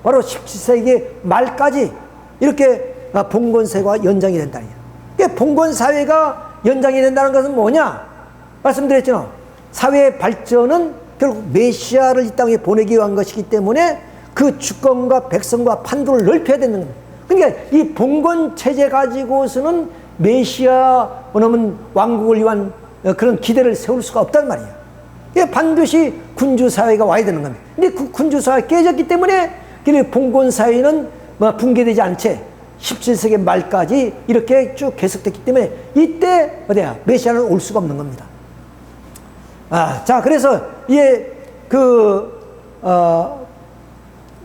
바로 17세기 말까지 이렇게 봉건사회가 연장이 된다는 거예요. 그러니까 봉건사회가 연장이 된다는 것은 뭐냐? 말씀드렸죠. 사회의 발전은 결국 메시아를 이 땅에 보내기 위한 것이기 때문에 그 주권과 백성과 판도를 넓혀야 되는 겁니다. 그러니까 이 봉건체제 가지고서는 메시아 왕국을 위한 그런 기대를 세울 수가 없단 말이에요. 반드시 군주사회가 와야 되는 겁니다. 근데 그 군주사회가 깨졌기 때문에 봉건사회는 붕괴되지 않은 채 17세기 말까지 이렇게 쭉 계속됐기 때문에 이때 메시아는 올 수가 없는 겁니다. 자, 그래서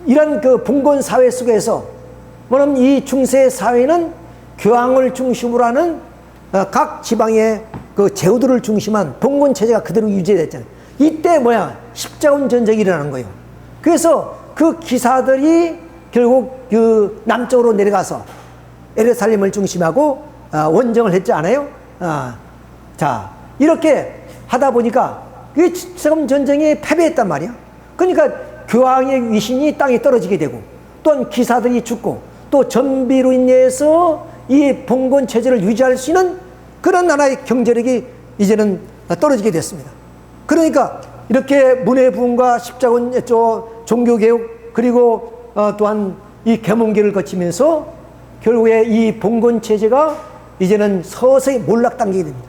이런 그 봉건사회 속에서 이 중세 사회는 교황을 중심으로 하는 각 지방의 그 제후들을 중심한 봉건체제가 그대로 유지됐잖아요. 이때 십자군 전쟁이 일어나는 거예요. 그래서 그 기사들이 결국 그 남쪽으로 내려가서 예루살렘을 중심하고 원정을 했지 않아요? 자, 이렇게 하다 보니까 이 십자군 전쟁에 패배했단 말이야. 그러니까 교황의 위신이 땅에 떨어지게 되고 또한 기사들이 죽고 또 전비로 인해서 이 봉건 체제를 유지할 수 있는 그런 나라의 경제력이 이제는 떨어지게 됐습니다. 그러니까 이렇게 문해부흥과 십자군 종교개혁 그리고 또한 이 계몽계를 거치면서 결국에 이 봉건 체제가 이제는 서서히 몰락당기게 됩니다.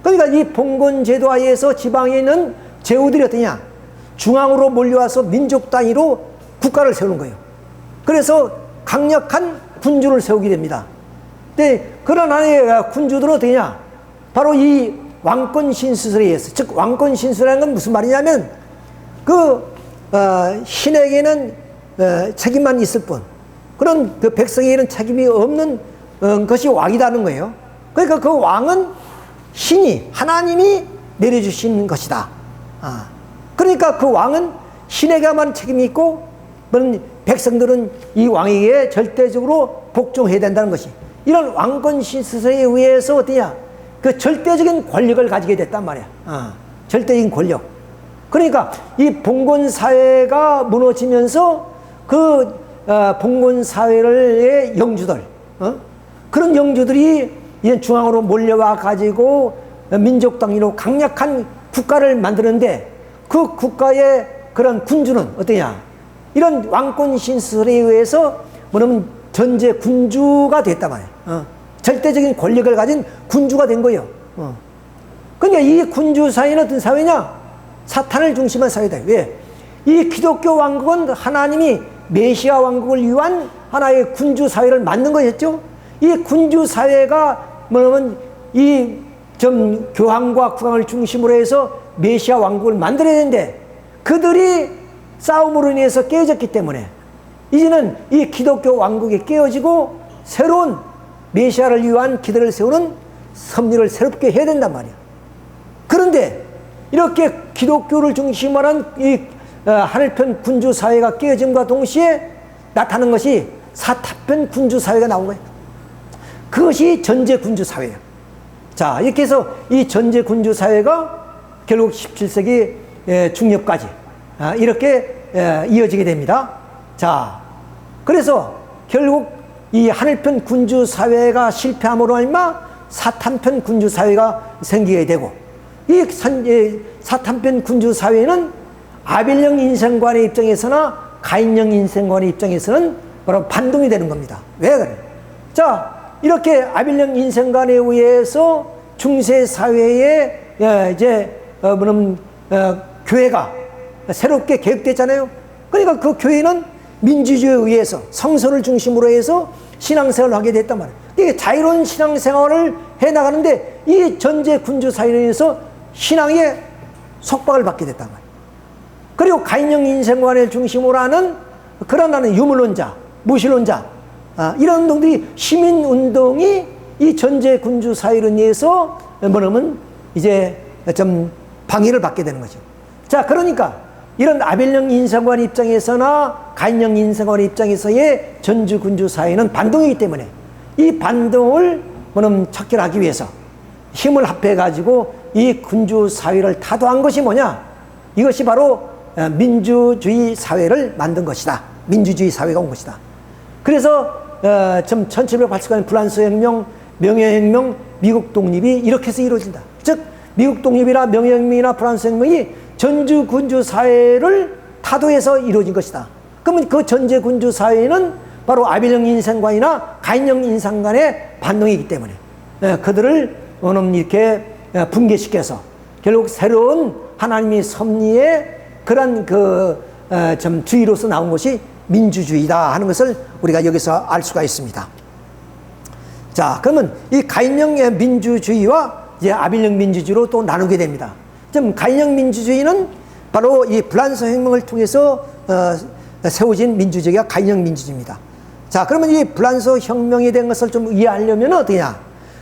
그러니까 이 봉건 제도 하에서 지방에 있는 제후들이 어떠냐? 중앙으로 몰려와서 민족 단위로 국가를 세우는 거예요. 그래서 강력한 군주를 세우게 됩니다. 근데 그런 하나의 군주들은 어떠냐? 바로 이 왕권 신수설에 의해서, 즉 왕권 신수라는 건 무슨 말이냐면 신에게는 책임만 있을 뿐 그런 그 백성에게는 책임이 없는 것이 왕이라는 거예요. 그러니까 그 왕은 신이 하나님이 내려주신 것이다. 그러니까 그 왕은 신에게만 책임이 있고 백성들은 이 왕에게 절대적으로 복종해야 된다는 것이 이런 왕권 신수설에 의해서 어떠냐? 그 절대적인 권력을 가지게 됐단 말이야. 절대적인 권력. 그러니까 이 봉건 사회가 무너지면서 그 봉건 사회의 영주들, 그런 영주들이 이제 중앙으로 몰려와 가지고 민족 단위로 강력한 국가를 만드는데 그 국가의 그런 군주는 어떠냐? 이런 왕권 신설에 의해서 뭐냐면 전제 군주가 됐단 말이에요. 절대적인 권력을 가진 군주가 된 거예요. 그러니까 이 군주 사회는 어떤 사회냐? 사탄을 중심한 사회다. 왜? 이 기독교 왕국은 하나님이 메시아 왕국을 위한 하나의 군주 사회를 만든 것이었죠. 이 군주 사회가 뭐냐면 이 좀 교황과 국왕을 중심으로 해서 메시아 왕국을 만들어야 되는데 그들이 싸움으로 인해서 깨졌기 때문에 이제는 이 기독교 왕국이 깨어지고 새로운 메시아를 위한 기대를 세우는 섭리를 새롭게 해야 된단 말이야. 그런데 이렇게 기독교를 중심으로 한 이 하늘편 군주 사회가 깨어짐과 동시에 나타나는 것이 사탄편 군주 사회가 나온 거예요. 그것이 전제 군주 사회예요. 자, 이렇게 해서 이 전제 군주 사회가 결국 17세기 중엽까지 이렇게 이어지게 됩니다. 자, 그래서 결국 이 하늘편 군주 사회가 실패함으로 인마 사탄편 군주 사회가 생기게 되고 이 사탄편 군주 사회는 아벨령 인생관의 입장에서나 가인령 인생관의 입장에서는 바로 반동이 되는 겁니다. 왜 그래? 자, 이렇게 아벨령 인생관에 의해서 중세 사회에 교회가 새롭게 개혁됐잖아요. 그러니까 그 교회는 민주주의에 의해서 성서를 중심으로 해서 신앙생활을 하게 됐단 말이에요. 이게 자유로운 신앙생활을 해나가는데 이 전제 군주 사회에 의해서 신앙에 속박을 받게 됐단 말이에요. 그리고 가인령 인생관을 중심으로 하는 그런 하는 유물론자, 무신론자 이런 운동들이 시민운동이 이 전제 군주 사회로 인해서 뭐냐면 이제 좀 방해를 받게 되는 거죠. 자, 그러니까 이런 아벨령 인생관 입장에서나 가인령 인생관 입장에서의 전주 군주 사회는 반동이기 때문에 이 반동을 뭐냐면 척결하기 위해서 힘을 합해 가지고 이 군주 사회를 타도한 것이 뭐냐? 이것이 바로 민주주의 사회를 만든 것이다. 민주주의 사회가 온 것이다. 그래서 1780년 프랑스 혁명, 명예혁명, 미국 독립이 이렇게 해서 이루어진다. 즉 미국 독립이나 명예혁명이나 프랑스 혁명이 전주 군주 사회를 타도해서 이루어진 것이다. 그러면 그 전제 군주 사회는 바로 아벨령 인생관이나 가인령 인생관의 반동이기 때문에 그들을 이렇게 붕괴시켜서 결국 새로운 하나님의 섭리의 그런 좀 주의로서 나온 것이 민주주의다 하는 것을 우리가 여기서 알 수가 있습니다. 자, 그러면 이 가인령 민주주의와 이제 아벨령 민주주의로 또 나누게 됩니다. 좀 가인령 민주주의는 바로 이 프랑스 혁명을 통해서 세워진 민주주의가 가인령 민주주의입니다. 자, 그러면 이 프랑스 혁명이 된 것을 좀 이해하려면 어떠냐?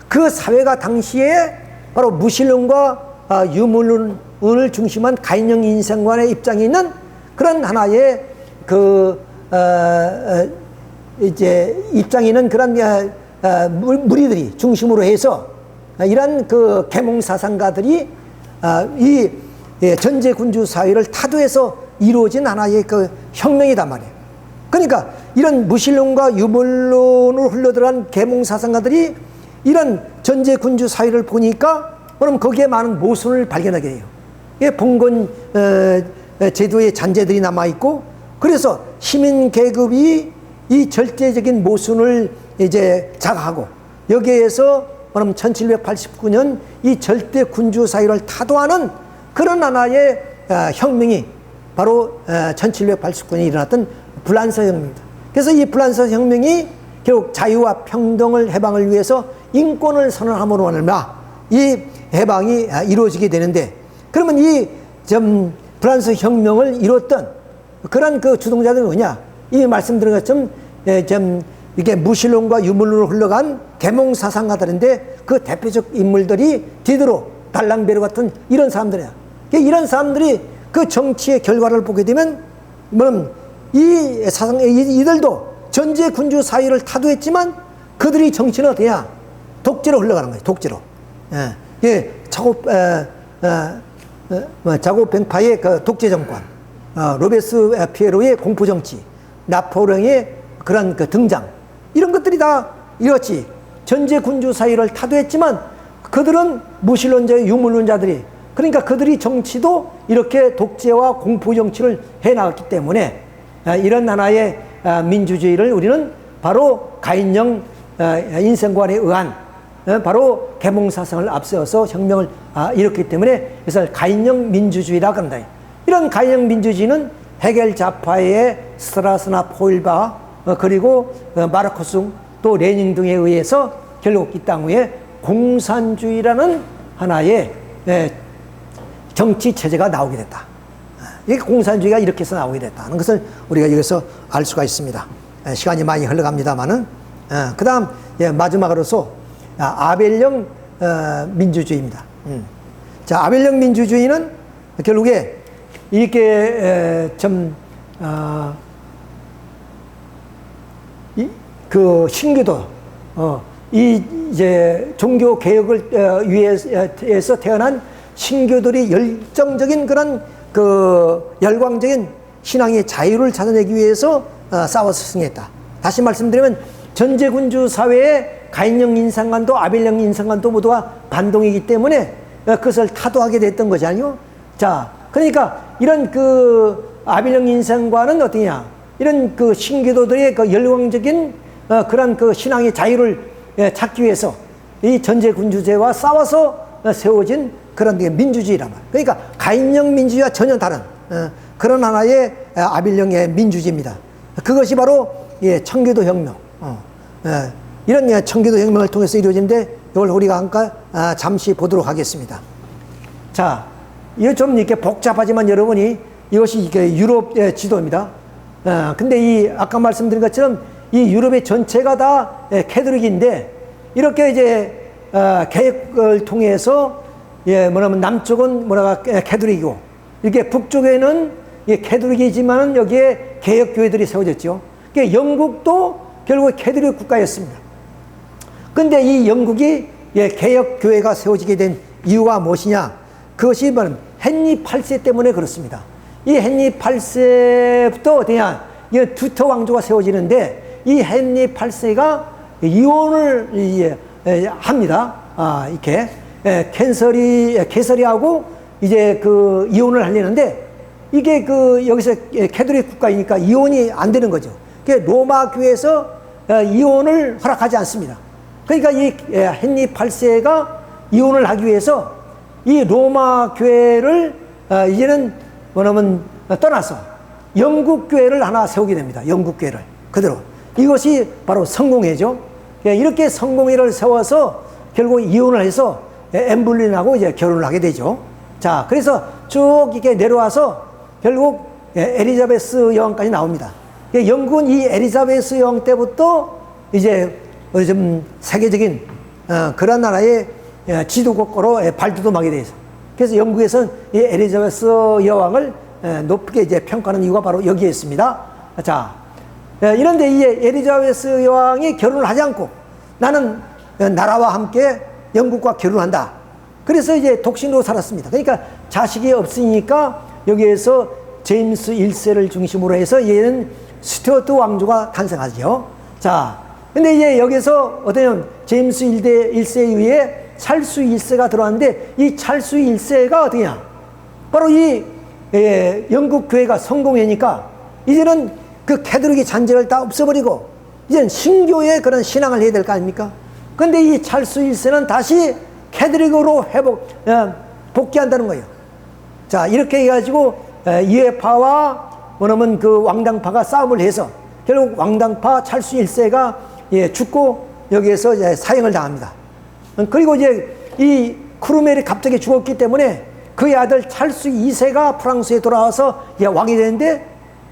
그 사회가 당시에 바로 무신론과 유물론을 중심한 가인령 인생관의 입장에 있는 그런 하나의 이제 입장에 있는 그런 무리들이 중심으로 해서 이런 그 계몽 사상가들이 이 전제 군주 사회를 타도해서 이루어진 하나의 그 혁명이단 말이에요. 그러니까 이런 무신론과 유물론으로 흘러들어간 계몽 사상가들이 이런 전제 군주 사회를 보니까 그럼 거기에 많은 모순을 발견하게 돼요. 이게 봉건 제도의 잔재들이 남아 있고 그래서 시민 계급이 이 절대적인 모순을 이제 자각하고 여기에서 그럼 1789년 이 절대 군주 사회를 타도하는 그런 하나의 혁명이 바로 1789년에 일어났던 프랑스 혁명입니다. 그래서 이 프랑스 혁명이 결국 자유와 평등을 해방을 위해서 인권을 선언함으로 말미암아 이 해방이 이루어지게 되는데 그러면 이 프랑스 혁명을 이뤘던 그런 그 주동자들은 뭐냐? 이미 말씀드린 것처럼 이게 무신론과 유물론으로 흘러간 계몽 사상가들인데 그 대표적 인물들이 디드로, 달랑베르 같은 이런 사람들이야. 이런 사람들이 그 정치의 결과를 보게 되면 이 사상 이들도 전제 군주 사회를 타도했지만 그들이 정치는 어때야? 독재로 흘러가는 거예요. 독재로. 예, 자고뱅파의 그 독재 정권, 로베스 피에로의 공포 정치, 나포레옹의 그런 그 등장, 이런 것들이 다 이렇지. 전제 군주 사회를 타도했지만 그들은 무신론자의 유물론자들이 그러니까 그들이 정치도 이렇게 독재와 공포 정치를 해나갔기 때문에 이런 하나의 민주주의를 우리는 바로 가인형 인생관에 의한 바로 계몽사상을 앞세워서 혁명을 일으켰기 때문에 그래서 가인형 민주주의라고 합니다. 이런 가인형 민주주의는 헤겔 좌파의 스트라스나 포일바 그리고 마르크스 또 레닌 등에 의해서 결국 이 땅 위에 공산주의라는 하나의 정치 체제가 나오게 됐다. 이게 공산주의가 이렇게 해서 나오게 됐다는 것을 우리가 여기서 알 수가 있습니다. 시간이 많이 흘러갑니다만은 그 다음 마지막으로서 아벨형 민주주의입니다. 자, 아벨형 민주주의는 결국에 이렇게 그 신교도 이제 종교 개혁을 위해서 태어난 신교들이 열정적인 그런 그 열광적인 신앙의 자유를 찾아내기 위해서 싸워서 승리했다. 다시 말씀드리면 전제군주 사회의 가인형 인상관도 아벨형 인상관도 모두가 반동이기 때문에 그것을 타도하게 됐던 것이 아니요. 자, 그러니까 이런 그 아벨형 인상관은 어떠냐? 이런 그 신교도들의 그 열광적인 그런 그 신앙의 자유를 찾기 위해서 이 전제군주제와 싸워서 세워진 그런 게 민주주의란 말이에요. 그러니까 가인형 민주주의와 전혀 다른 그런 하나의 아벨형의 민주주의입니다. 그것이 바로 청교도 혁명. 이런 청교도 혁명을 통해서 이루어진데 이걸 우리가 잠깐 잠시 보도록 하겠습니다. 자, 이거 좀 이렇게 복잡하지만 여러분이 이것이 이렇게 유럽 지도입니다. 근데 이 아까 말씀드린 것처럼 이 유럽의 전체가 다 캐톨릭인데 이렇게 이제 개혁을 통해서 뭐냐면 남쪽은 캐톨릭이고 이렇게 북쪽에는 캐톨릭이지만 여기에 개혁 교회들이 세워졌죠. 그러니까 영국도 결국 캐톨릭 국가였습니다. 근데 이 영국이 개혁 교회가 세워지게 된 이유가 무엇이냐? 그것이 뭐냐면 헨리 8세 때문에 그렇습니다. 이 헨리 8세부터 어디냐? 두터 왕조가 세워지는데 이 헨리 8세가 이혼을 합니다. 이렇게 개서리하고 이제 그 이혼을 하려는데 이게 그 여기서 캐톨릭 국가이니까 이혼이 안 되는 거죠. 로마 교회에서 이혼을 허락하지 않습니다. 그러니까 이 헨리 8세가 이혼을 하기 위해서 이 로마 교회를 이제는 뭐냐면 떠나서 영국 교회를 하나 세우게 됩니다. 영국 교회를 그대로. 이것이 바로 성공회죠. 이렇게 성공회를 세워서 결국 이혼을 해서 엠블린하고 이제 결혼을 하게 되죠. 자, 그래서 쭉 이렇게 내려와서 결국 엘리자베스 여왕까지 나옵니다. 영국은 이 엘리자베스 여왕 때부터 이제 좀 세계적인 그런 나라의 지도국가로 발돋움하게 돼서 그래서 영국에서는 이 엘리자베스 여왕을 높게 이제 평가하는 이유가 바로 여기에 있습니다. 자, 이런데 이 엘리자베스 여왕이 결혼을 하지 않고 나는 나라와 함께 영국과 결혼한다. 그래서 이제 독신으로 살았습니다. 그러니까 자식이 없으니까 여기에서 제임스 1세를 중심으로 해서 얘는 스튜어트 왕조가 탄생하죠. 자, 근데 이제 여기서 어떠냐면 제임스 1세 이후에 찰스 1세가 들어왔는데 이 찰스 1세가 어떠냐? 바로 이 영국 교회가 성공회니까 이제는 그 캐톨릭의 잔재를 다 없애버리고 이제는 신교의 그런 신앙을 해야 될 거 아닙니까? 근데 이 찰스 1세는 다시 캐톨릭으로 복귀한다는 거예요. 자, 이렇게 해가지고 이회파와 뭐냐면 그 왕당파가 싸움을 해서 결국 왕당파 찰스 1세가 죽고 여기에서 이제 사형을 당합니다. 그리고 이제 이 크루멜이 갑자기 죽었기 때문에 그의 아들 찰스 2세가 프랑스에 돌아와서 왕이 되는데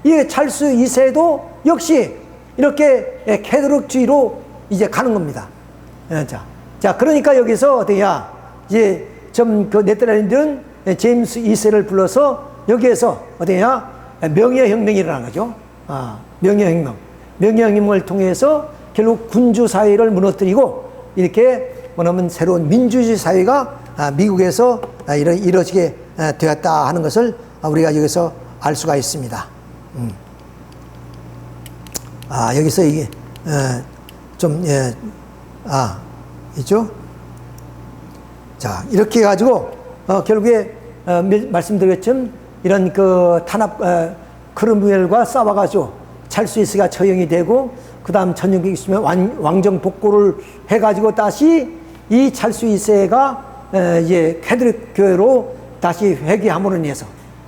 이 찰스 2세도 역시 이렇게 캐톨릭주의로 이제 가는 겁니다. 자, 그러니까 여기서 어때야 이제 좀 그 네덜란드는 제임스 2세를 불러서 여기에서 어때야 명예혁명이 일어난 거죠. 명예혁명. 명예혁명을 통해서 결국 군주사회를 무너뜨리고 이렇게 뭐냐면 새로운 민주주의 사회가 미국에서 이루어지게 되었다 하는 것을 우리가 여기서 알 수가 있습니다. 여기서 이게 있죠? 자, 이렇게 해가지고 결국에 말씀드렸지만 이런 그 탄압 크롬웰과 싸워가지고 찰스위스가 처형이 되고 그 다음 전쟁이 있으면 왕정 복구를 해가지고 다시 이 찰스위스가 이제 캐톨릭 교회로 다시 회귀함으로 인해서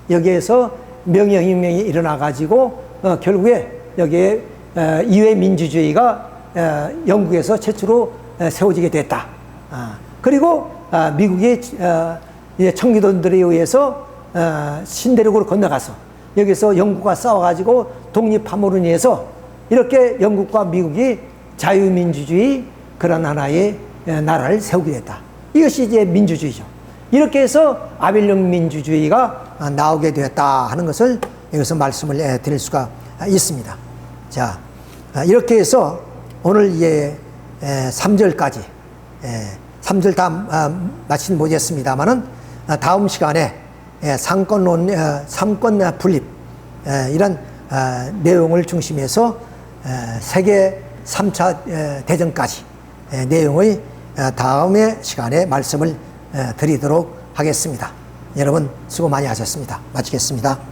여기에서 명예혁명이 일어나가지고 결국에 여기에 이회 민주주의가 영국에서 최초로 세워지게 됐다. 그리고 미국의 청교도들에 의해서 신대륙으로 건너가서 여기서 영국과 싸워가지고 독립함으로 인해서 이렇게 영국과 미국이 자유민주주의 그런 하나의 나라를 세우게 됐다. 이것이 이제 민주주의죠. 이렇게 해서 아벨령 민주주의가 나오게 되었다 하는 것을 여기서 말씀을 드릴 수가 있습니다. 자, 이렇게 해서 오늘 이제 3절까지 3절 다 마치진 못했습니다만은 다음 시간에 상권론, 상권 분립 이런 내용을 중심해서 세계 3차 대전까지 내용의 다음의 시간에 말씀을 드리도록 하겠습니다. 여러분 수고 많이 하셨습니다. 마치겠습니다.